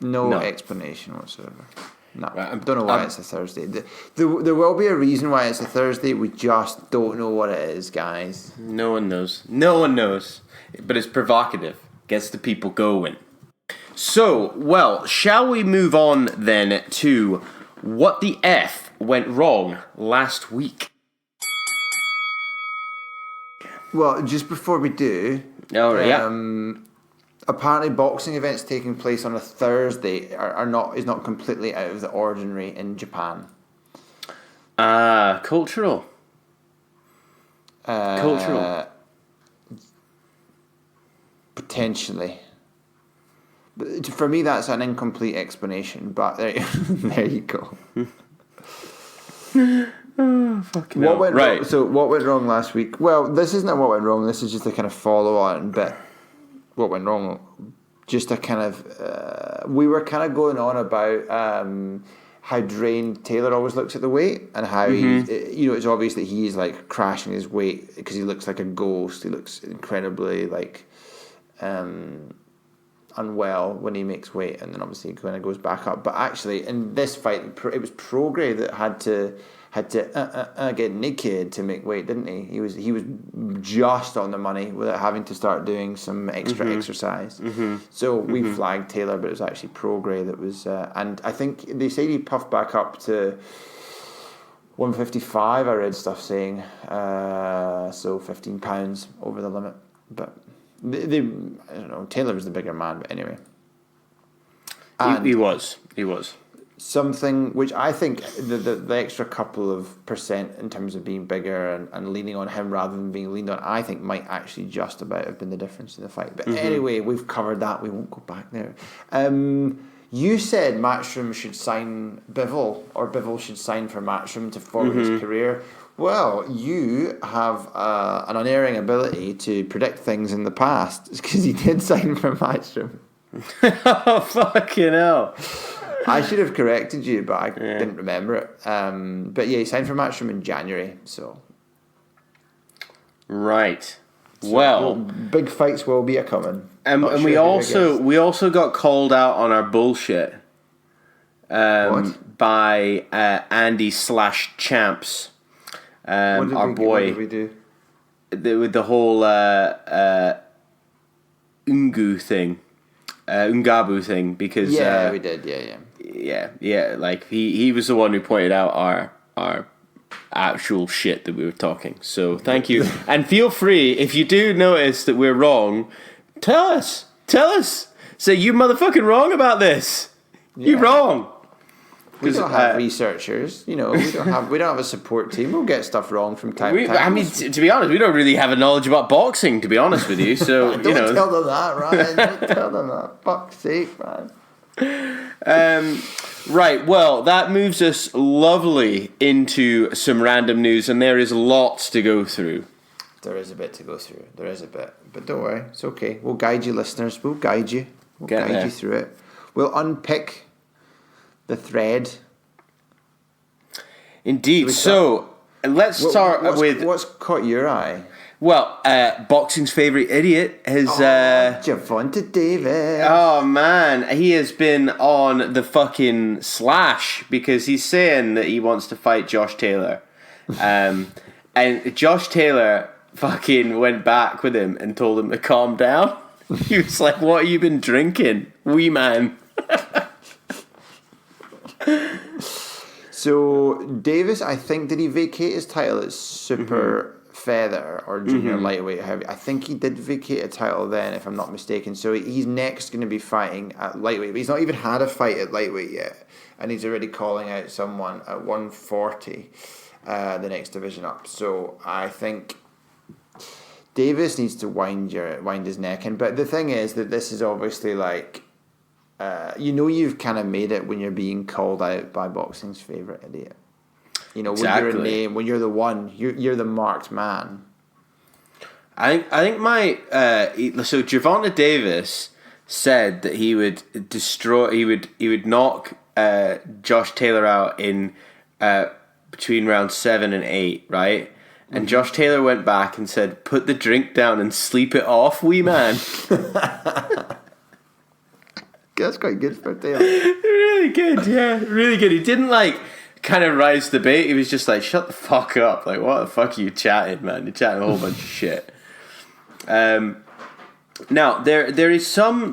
No explanation whatsoever. No, Right, don't know why it's a Thursday. There will be a reason why it's a Thursday. We just don't know what it is, guys. No one knows. No one knows. But it's provocative. Gets the people going. So, well, shall we move on then to what the F went wrong last week? Well, just before we do, apparently boxing events taking place on a Thursday is not completely out of the ordinary in Japan. Cultural. Potentially. But for me, that's an incomplete explanation, but there you go. Fucking what went wrong? So what went wrong last week? Well, this isn't what went wrong. This is just a kind of follow-on bit. What went wrong? Just a kind of... we were kind of going on about how drained Taylor always looks at the weight and how it's obvious that he's like crashing his weight because he looks like a ghost. He looks incredibly like unwell when he makes weight, and then obviously when it goes back up. But actually, in this fight, it was Prograis that had to get naked to make weight, didn't he? He was just on the money without having to start doing some extra exercise. So we flagged Taylor, but it was actually Prograis that was, and I think they say he puffed back up to 155. I read stuff saying so 15 pounds over the limit, but they I don't know. Taylor was the bigger man, but anyway, he was. Something which I think the extra couple of percent in terms of being bigger and leaning on him rather than being leaned on, I think might actually just about have been the difference in the fight. But anyway, we've covered that. We won't go back there. You said Matchroom should sign Bivol, or Bivol should sign for Matchroom to forward his career. Well, you have an unerring ability to predict things in the past because he did sign for Matchroom. Oh, fucking hell. I should have corrected you, but I didn't remember it. But yeah, he signed for Matchroom in January, so... Right. Well, big fights will be a-coming. And we also got called out on our bullshit by Andy/Champs. Our boy. What did we do? With the whole Ungu thing. Ungabu thing, because... Yeah, we did, Yeah, like he was the one who pointed out our actual shit that we were talking. So thank you. And feel free, if you do notice that we're wrong, tell us. Say, you motherfucking wrong about this. Yeah. You're wrong. We don't have researchers, we don't have a support team. We'll get stuff wrong from time to time. I mean, to be honest, we don't really have a knowledge about boxing, to be honest with you. So don't tell them that, Ryan. Don't tell them that. Fuck's sake, man. Right, well, that moves us lovely into some random news, and there is lots to go through. There is a bit to go through. But don't worry, it's okay. We'll guide you, listeners. We'll guide you. We'll guide you through it. We'll unpick the thread. Indeed. So let's start with what's caught your eye. Well, boxing's favourite idiot has... Gervonta Davis. Oh, man. He has been on the fucking slash because he's saying that he wants to fight Josh Taylor. And Josh Taylor fucking went back with him and told him to calm down. He was like, what have you been drinking, wee man? So, Davis, I think, did he vacate his title at super... feather or junior lightweight heavy? I think he did vacate a title then, if I'm not mistaken. So he's next going to be fighting at lightweight, but he's not even had a fight at lightweight yet, and he's already calling out someone at 140, the next division up. So I think Davis needs to wind his neck in. But the thing is that this is obviously like you've kind of made it when you're being called out by boxing's favourite idiot. Exactly. When you're a name, when you're the one, you're the marked man. I think my so Gervonta Davis said that he would knock Josh Taylor out in between rounds 7 and 8, right? And Josh Taylor went back and said, "Put the drink down and sleep it off, wee man." That's quite good for Taylor. Really good, yeah. Really good. He didn't, like, kind of rise the bait. He was just like, shut the fuck up. Like, what the fuck are you chatting, man? You're chatting a whole bunch of shit. Now, there's some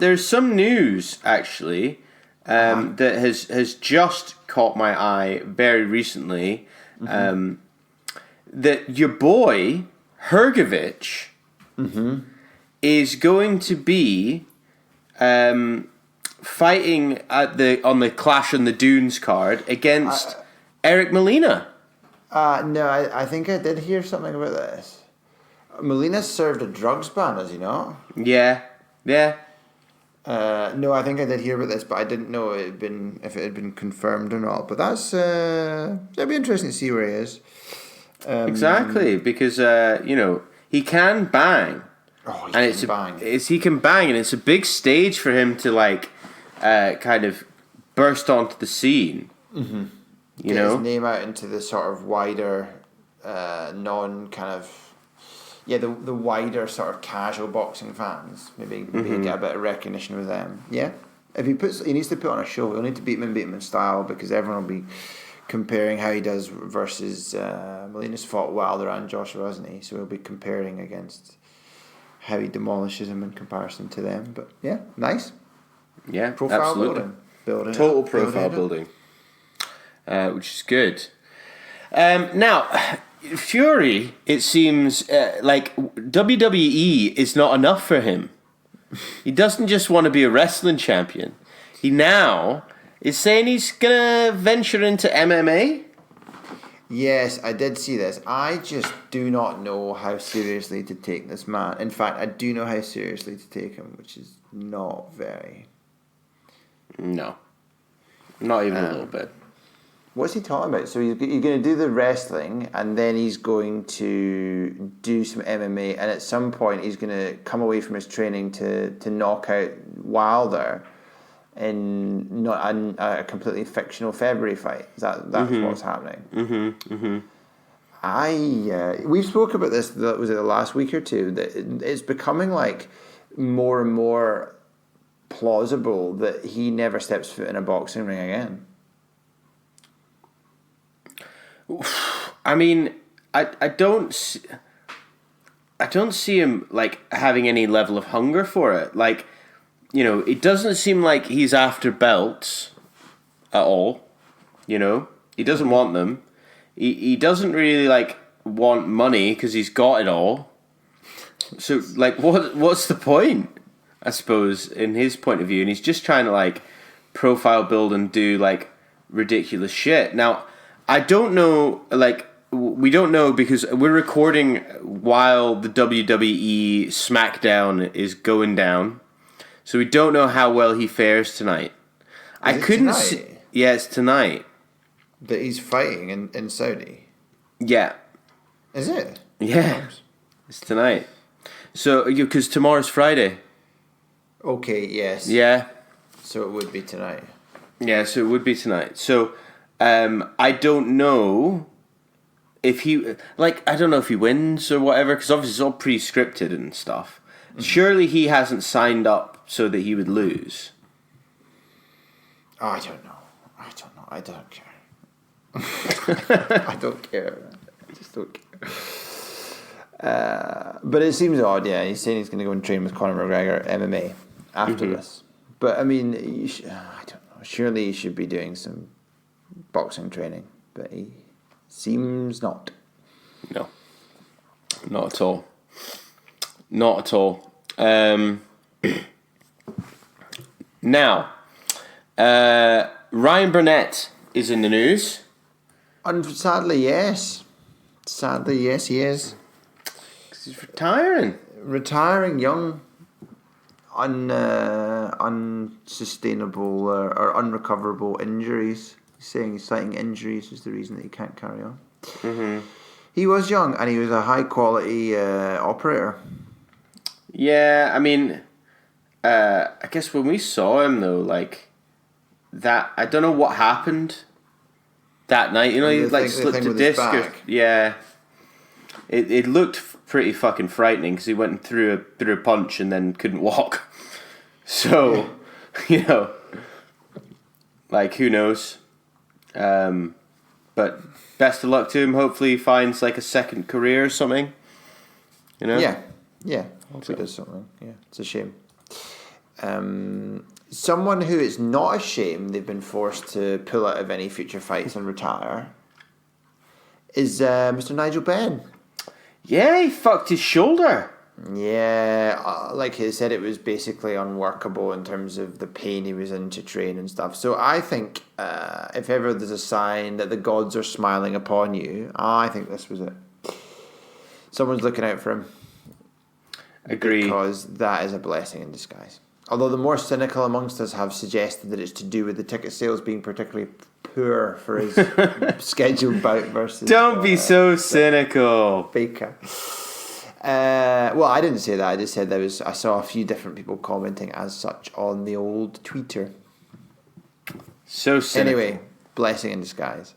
news, actually, that has just caught my eye very recently. That your boy, Hrgovic, is going to be fighting on the Clash on the Dunes card against Eric Molina. No, I think I did hear something about this. Molina served a drugs ban, has he not? Yeah. No, I think I did hear about this, but I didn't know if it had been confirmed or not. But that's that'd be interesting to see where he is. Exactly, because he can bang. Oh, He can bang, and it's a big stage for him to kind of burst onto the scene. Mm-hmm. Get his name out into the sort of wider, the wider sort of casual boxing fans. Maybe get a bit of recognition with them. Yeah, if he needs to put on a show. He'll need to beat him in style, because everyone will be comparing how he does versus Molina's fought Wilder and Joshua, hasn't he? So he'll be comparing against how he demolishes him in comparison to them. But yeah, nice. Yeah, profile absolutely. building. Total profile building. Which is good. Now, Fury, it seems like WWE is not enough for him. He doesn't just want to be a wrestling champion. He now is saying he's going to venture into MMA. Yes, I did see this. I just do not know how seriously to take this man. In fact, I do know how seriously to take him, which is not very. No. Not even a little bit. What's he talking about? So he's going to do the wrestling, and then he's going to do some MMA, and at some point he's going to come away from his training to knock out Wilder in a completely fictional February fight. That's what's happening. We've spoken about this. Was it the last week or two? That it's becoming like more and more plausible that he never steps foot in a boxing ring again. I mean, I don't see him like having any level of hunger for it. Like, it doesn't seem like he's after belts at all. He doesn't want them. He doesn't really want money because he's got it all. So what's the point? I suppose in his point of view, and he's just trying to profile build and do ridiculous shit. Now, I don't know. We don't know because we're recording while the WWE SmackDown is going down. So we don't know how well he fares tonight. I couldn't see. Yeah, it's tonight. That he's fighting in Saudi. Yeah. Is it? Yeah. It's tonight. So, because tomorrow's Friday. Okay, yes. Yeah. So it would be tonight. Yeah, so it would be tonight. So, I don't know if he... I don't know if he wins or whatever, because obviously it's all pre-scripted and stuff. Mm-hmm. Surely he hasn't signed up so that he would lose. Oh, I don't know. I don't care. I don't care. I just don't care. But it seems odd, yeah. He's saying he's going to go and train with Conor McGregor MMA after this. But, I mean, I don't know. Surely he should be doing some boxing training. But he seems not. No. Not at all. Not at all. Now, Ryan Burnett is in the news. Sadly, yes. Sadly, yes, he is. Because he's retiring. Retiring young, unsustainable or unrecoverable injuries. He's saying he's citing injuries as the reason that he can't carry on. Mm-hmm. He was young and he was a high quality operator. Yeah, I mean, I guess when we saw him though, that, I don't know what happened that night. He slipped a disc. Yeah, it looked pretty fucking frightening because he went through a punch and then couldn't walk. So, You know, like, who knows? But best of luck to him. Hopefully he finds like a second career or something. You know? Yeah. Hopefully he does something. Yeah, it's a shame. Someone who it's not a shame they've been forced to pull out of any future fights and retire is Mr. Nigel Benn. Yeah, he fucked his shoulder. Yeah, like he said, it was basically unworkable in terms of the pain he was in to train and stuff. So I think if ever there's a sign that the gods are smiling upon you, I think this was it. Someone's looking out for him. Agree. Because that is a blessing in disguise. Although the more cynical amongst us have suggested that it's to do with the ticket sales being particularly poor for his scheduled bout versus... Don't be so cynical. Baker. Well, I didn't say that. I just said I saw a few different people commenting as such on the old Twitter. So cynical. Anyway, blessing in disguise.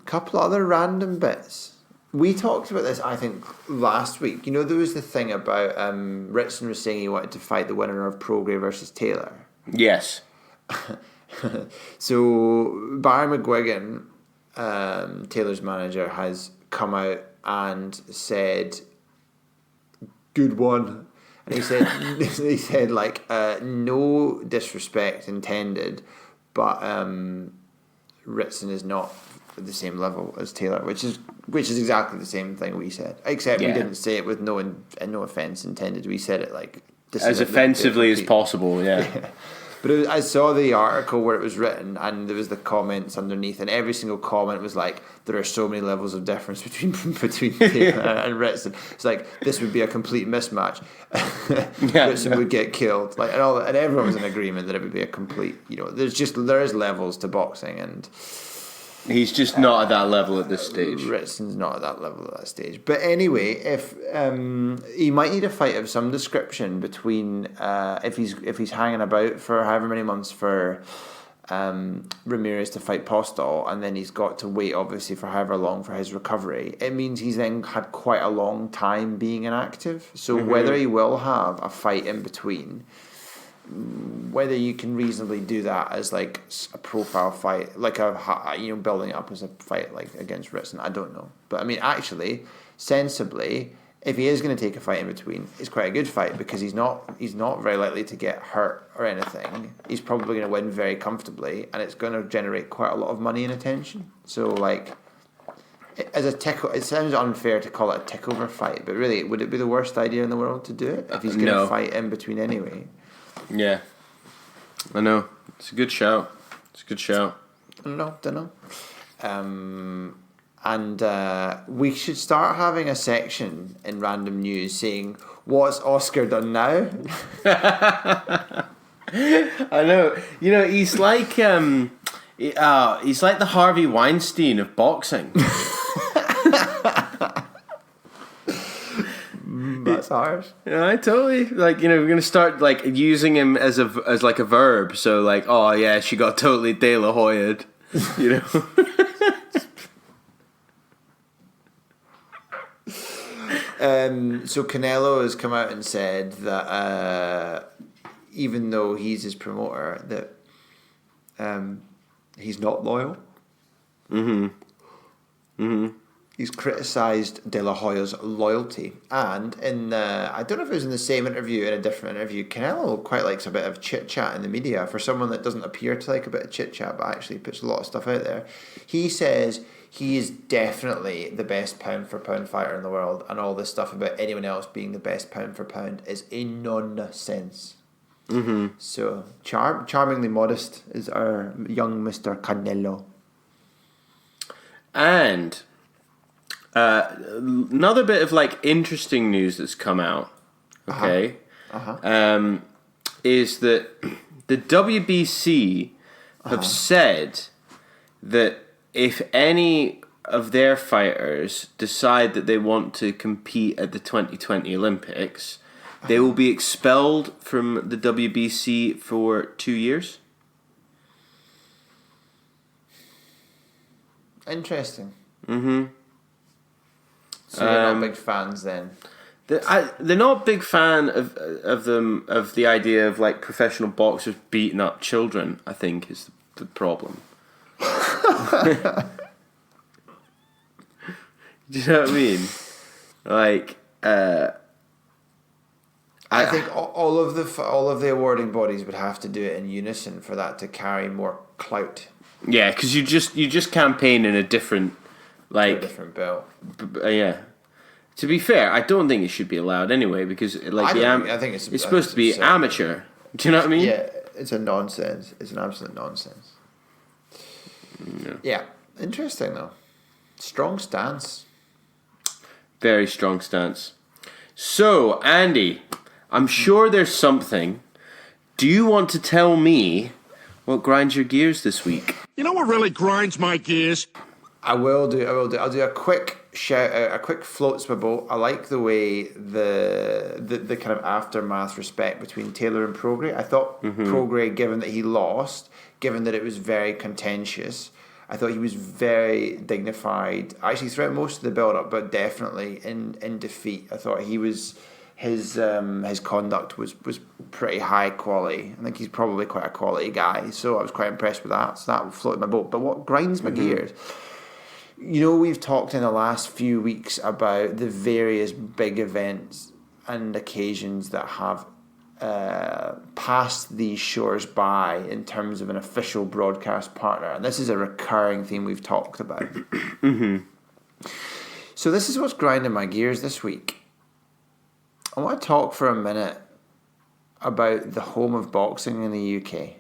Couple other random bits. We talked about this, I think, last week. You know, there was the thing about Ritson was saying he wanted to fight the winner of Prograis versus Taylor. Yes. So Barry McGuigan, Taylor's manager, has come out and said, "Good one." And he said like, no disrespect intended, but Ritson is not at the same level as Taylor, which is exactly the same thing we said, except we didn't say it with no offense intended. We said it like as offensively as possible. Yeah. But I saw the article where it was written, and there was the comments underneath, and every single comment was like, "There are so many levels of difference between Taylor and Ritson." It's like this would be a complete mismatch. Ritson would get killed, like, and everyone was in agreement that it would be a complete. You know, there is levels to boxing, and he's just not at that level at this stage. Ritson's not at that level at that stage. But anyway, if he might need a fight of some description between if he's hanging about for however many months for Ramirez to fight Postol, and then he's got to wait obviously for however long for his recovery. It means he's then had quite a long time being inactive. So whether he will have a fight in between, whether you can reasonably do that as like a profile fight, like building it up as a fight like against Ritson, I don't know. But I mean, actually, sensibly, if he is going to take a fight in between, it's quite a good fight because he's not very likely to get hurt or anything. He's probably going to win very comfortably, and it's going to generate quite a lot of money and attention. So like, as a tickle, it sounds unfair to call it a takeover fight, but really, would it be the worst idea in the world to do it if he's going to fight in between anyway? Yeah, I know. It's a good shout. I don't know. And we should start having a section in Random News saying, "What's Oscar done now?" I know. You know, he's like the Harvey Weinstein of boxing. That's ours. Yeah, I totally like. You know, we're gonna start like using him as like a verb. So like, oh yeah, she got totally De La Hoya'd. You know. So Canelo has come out and said that even though he's his promoter, that he's not loyal. He's criticised De La Hoya's loyalty, and in I don't know if it was in the same interview, in a different interview, Canelo quite likes a bit of chit chat in the media. For someone that doesn't appear to like a bit of chit chat, but actually puts a lot of stuff out there, he says he is definitely the best pound for pound fighter in the world, and all this stuff about anyone else being the best pound for pound is a nonsense. So charmingly modest is our young Mr. Canelo. And another bit of like interesting news that's come out, okay, is that the WBC have said that if any of their fighters decide that they want to compete at the 2020 Olympics, they will be expelled from the WBC for 2 years. Interesting. So you're not big fans then? They're not a big fan of the idea of like professional boxers beating up children. I think is the problem. Do you know what I mean? Like, I think all of the awarding bodies would have to do it in unison for that to carry more clout. Yeah, because you just campaign in a different belt. Yeah. To be fair, I don't think it should be allowed anyway because I think it's supposed to be amateur. Do you know what I mean? Yeah, it's a nonsense. It's an absolute nonsense. Yeah, interesting though. Strong stance. Very strong stance. So, Andy, I'm sure there's something. Do you want to tell me what grinds your gears this week? You know what really grinds my gears? I will do. I'll do a quick shout out, a quick floats my boat. I like the way the kind of aftermath respect between Taylor and Prograis. I thought Prograis, given that he lost, given that it was very contentious, I thought he was very dignified. Actually, throughout most of the build-up, but definitely in defeat, I thought he was his conduct was pretty high quality. I think he's probably quite a quality guy, so I was quite impressed with that. So that floated my boat. But what grinds my gears? You know, we've talked in the last few weeks about the various big events and occasions that have passed these shores by in terms of an official broadcast partner. And this is a recurring theme we've talked about. So this is what's grinding my gears this week. I want to talk for a minute about the home of boxing in the UK.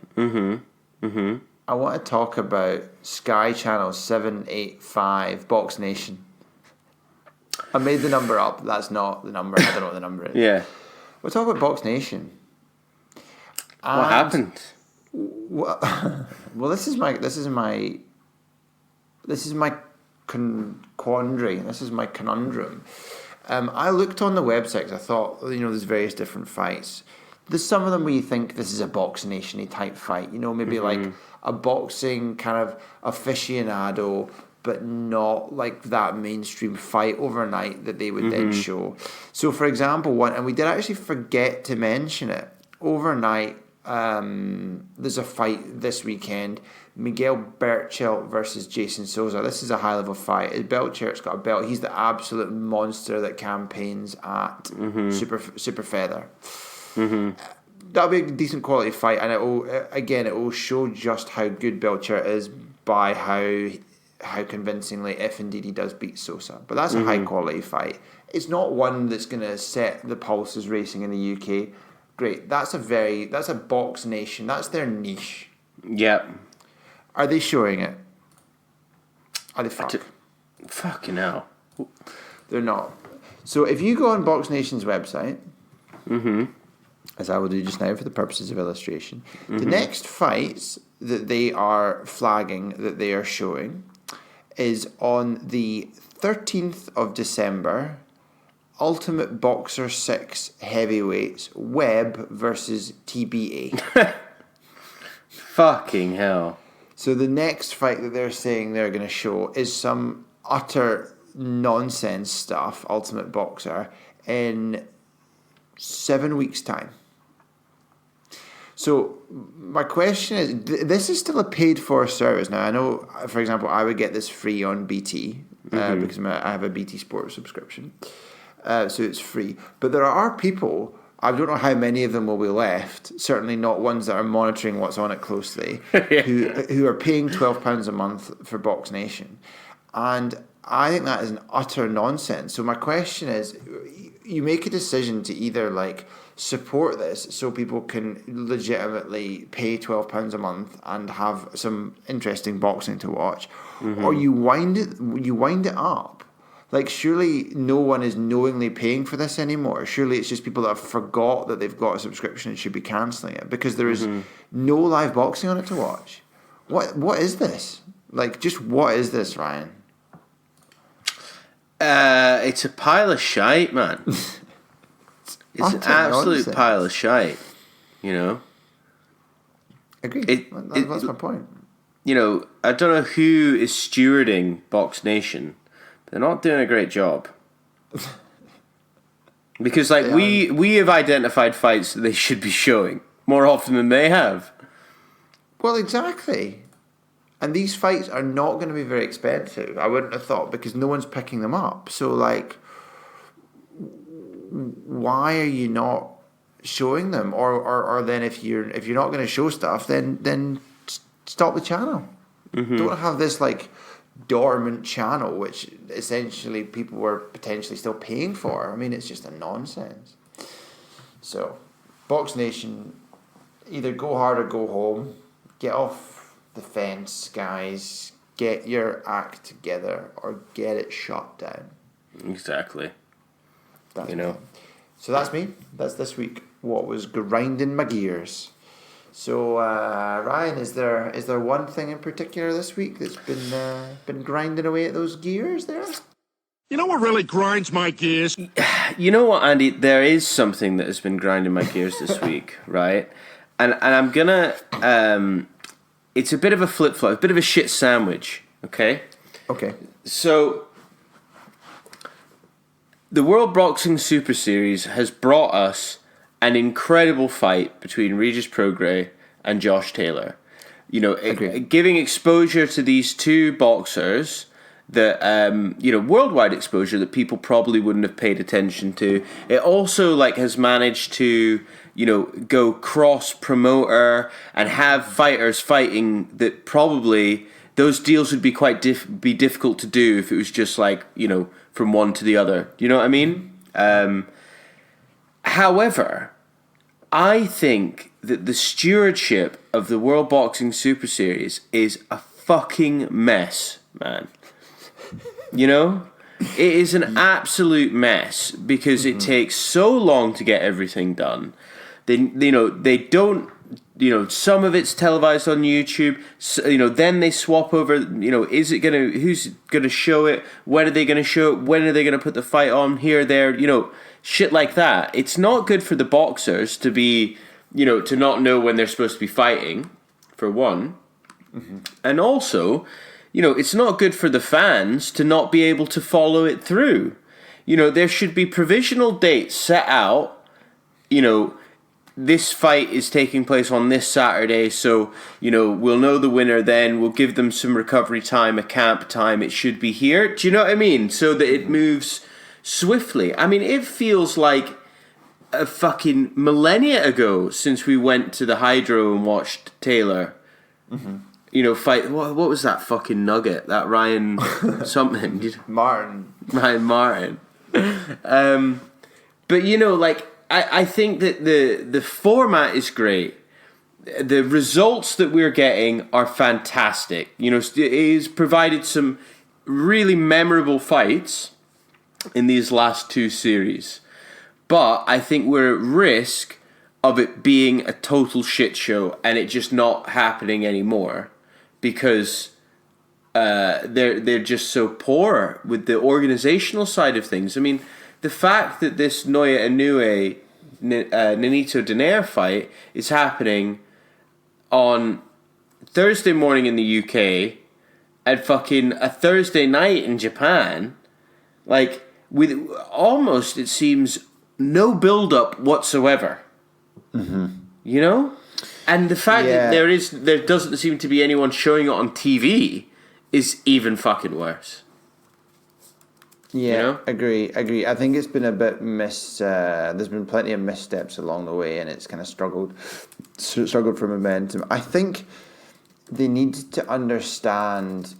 I want to talk about Sky Channel 785 BoxNation. I made the number up. That's not the number. I don't know what the number is. Yeah. We'll talk about BoxNation. What happened? Well, this is my quandary. This is my conundrum. I looked on the website 'cause I thought, there's various different fights. There's some of them where you think this is a BoxNation-y type fight. Maybe like a boxing kind of aficionado, but not like that mainstream fight overnight that they would then show. So, for example, and we did actually forget to mention it, overnight, there's a fight this weekend, Miguel Berchelt versus Jason Souza. This is a high-level fight. Berchelt's got a belt. He's the absolute monster that campaigns at Super Feather. That'll be a decent quality fight, and it will show just how good Berchelt is by how convincingly, if indeed he does beat Sosa. But that's a high quality fight. It's not one that's going to set the pulses racing in the UK. Great. That's a BoxNation. That's their niche. Yeah. Are they showing it? Are they Fucking hell. They're not. So if you go on BoxNation's website, as I will do just now for the purposes of illustration, the next fights that they are flagging that they are showing is on the 13th of December, Ultimate Boxer 6 heavyweights, Webb versus TBA. Fucking hell. So the next fight that they're saying they're going to show is some utter nonsense stuff, Ultimate Boxer, in 7 weeks' time. So my question is, this is still a paid-for service. Now, I know, for example, I would get this free on BT because I have a BT Sports subscription. So it's free. But there are people, I don't know how many of them will be left, certainly not ones that are monitoring what's on it closely, who are paying £12 a month for BoxNation. And I think that is an utter nonsense. So my question is, you make a decision to either support this so people can legitimately pay £12 a month and have some interesting boxing to watch, or you wind it up. Surely no one is knowingly paying for this anymore. Surely it's just people that have forgot that they've got a subscription and should be cancelling it because there is no live boxing on it to watch. What is this? Just what is this, Ryan? It's a pile of shite, man. It's an absolute pile of shite, Agreed. That's my point. I don't know who is stewarding BoxNation. They're not doing a great job. Because like we have identified fights that they should be showing more often than they have. Well, exactly. And these fights are not going to be very expensive, I wouldn't have thought, because no one's picking them up. So, like, why are you not showing them? Or then if you're not going to show stuff, then stop the channel. Mm-hmm. Don't have this, like, dormant channel, which essentially people were potentially still paying for. I mean, it's just a nonsense. So, BoxNation, either go hard or go home. Get off the fence, guys. Get your act together or get it shut down. Exactly. That's me. So that's me. That's this week. What was grinding my gears? So Ryan, is there one thing in particular this week that's been grinding away at those gears there? You know what really grinds my gears? You know what, Andy? There is something that has been grinding my gears this week, right? And I'm gonna. It's a bit of a flip-flop, a bit of a shit sandwich, okay? Okay. So, the World Boxing Super Series has brought us an incredible fight between Regis Prograis and Josh Taylor. You know, giving exposure to these two boxers that, worldwide exposure that people probably wouldn't have paid attention to. It also, like, has managed to, go cross-promoter and have fighters fighting that probably those deals would be quite be difficult to do if it was just like, from one to the other. You know what I mean? However, I think that the stewardship of the World Boxing Super Series is a fucking mess, man. It is an absolute mess because it takes so long to get everything done. They don't, some of it's televised on YouTube. So, then they swap over, who's gonna show it? When are they gonna show it? When are they gonna put the fight on? Here, there, shit like that. It's not good for the boxers to be, to not know when they're supposed to be fighting, for one. Mm-hmm. And also, it's not good for the fans to not be able to follow it through. There should be provisional dates set out, this fight is taking place on this Saturday, so, we'll know the winner then. We'll give them some recovery time, a camp time. It should be here. Do you know what I mean? So that it moves swiftly. I mean, it feels like a fucking millennia ago since we went to the Hydro and watched Taylor. Mm-hmm. Fight. What was that fucking nugget? That Ryan something? Martin. Ryan Martin. But, I think that the format is great. The results that we're getting are fantastic. It has provided some really memorable fights in these last two series. But I think we're at risk of it being a total shit show and it just not happening anymore because they're just so poor with the organizational side of things. I mean, the fact that this Noya Inoue Nonito Donaire fight is happening on Thursday morning in the UK and fucking a Thursday night in Japan, like with almost, it seems, no build-up whatsoever. Mm-hmm. And the fact that there doesn't seem to be anyone showing it on TV is even fucking worse. Yeah, agree. I think it's been a bit there's been plenty of missteps along the way, and it's kind of struggled for momentum. I think they need to understand.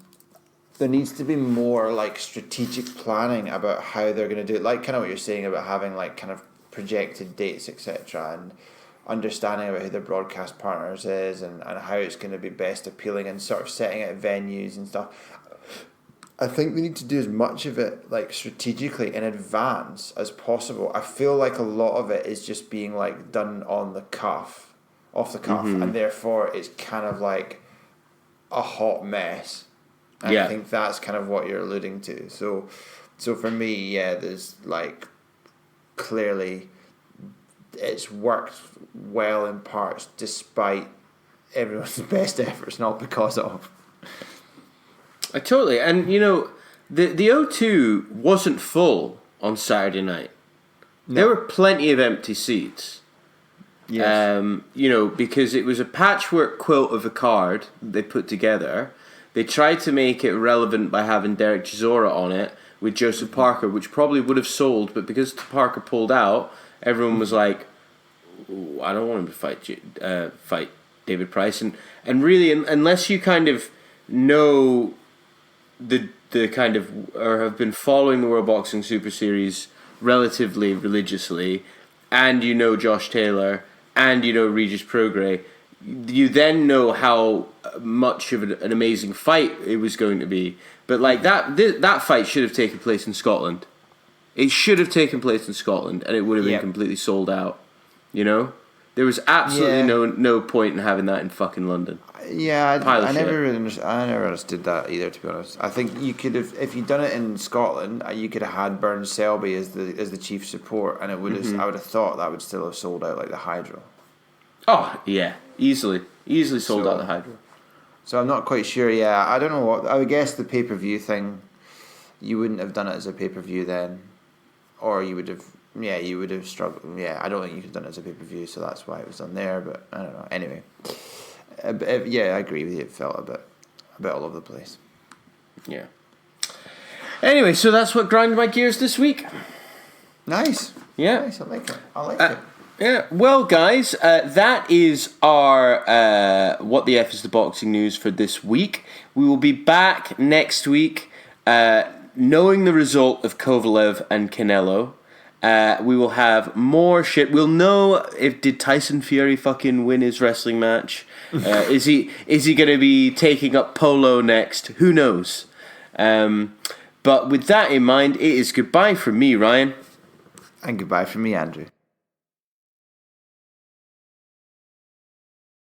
There needs to be more like strategic planning about how they're going to do it. Like kind of what you're saying about having like kind of projected dates, etc., and understanding about who their broadcast partners is and how it's going to be best appealing and sort of setting out venues and stuff. I think we need to do as much of it like strategically in advance as possible. I feel like a lot of it is just being like done off the cuff, and therefore it's kind of like a hot mess. And I think that's kind of what you're alluding to. So for me, there's like clearly it's worked well in parts despite everyone's best efforts, not because of. Totally, and the O2 wasn't full on Saturday night. There were plenty of empty seats. Yes. Because it was a patchwork quilt of a card they put together. They tried to make it relevant by having Derek Chisora on it with Joseph Parker, which probably would have sold, but because Parker pulled out, everyone was like, I don't want him to fight David Price. And really, unless you kind of know the kind of, or have been following the World Boxing Super Series relatively religiously, and you know Josh Taylor, and you know Regis Prograis, you then know how much of an amazing fight it was going to be. But like that fight should have taken place in Scotland. It should have taken place in Scotland, and it would have been completely sold out. You know, there was absolutely no point in having that in fucking London. Yeah, I never understood that either. To be honest, I think you could have, if you'd done it in Scotland, you could have had Burn Selby as the chief support, and it would have. I would have thought that would still have sold out like the Hydro. Oh yeah, easily sold out the Hydro. So I'm not quite sure. Yeah, I don't know what. I would guess the pay-per-view thing, you wouldn't have done it as a pay-per-view then, or you would have. Yeah, you would have struggled. Yeah, I don't think you could have done it as a pay-per-view, so that's why it was done there. But I don't know. Anyway, yeah, I agree with you. It felt a bit all over the place. Yeah. Anyway, so that's what grinded my gears this week. Nice. Yeah. Nice. I like it. Yeah, well, guys, that is our What the F is the Boxing News for this week. We will be back next week knowing the result of Kovalev and Canelo. We will have more shit. We'll know did Tyson Fury fucking win his wrestling match? Is he going to be taking up polo next? Who knows? But with that in mind, it is goodbye from me, Ryan. And goodbye from me, Andrew.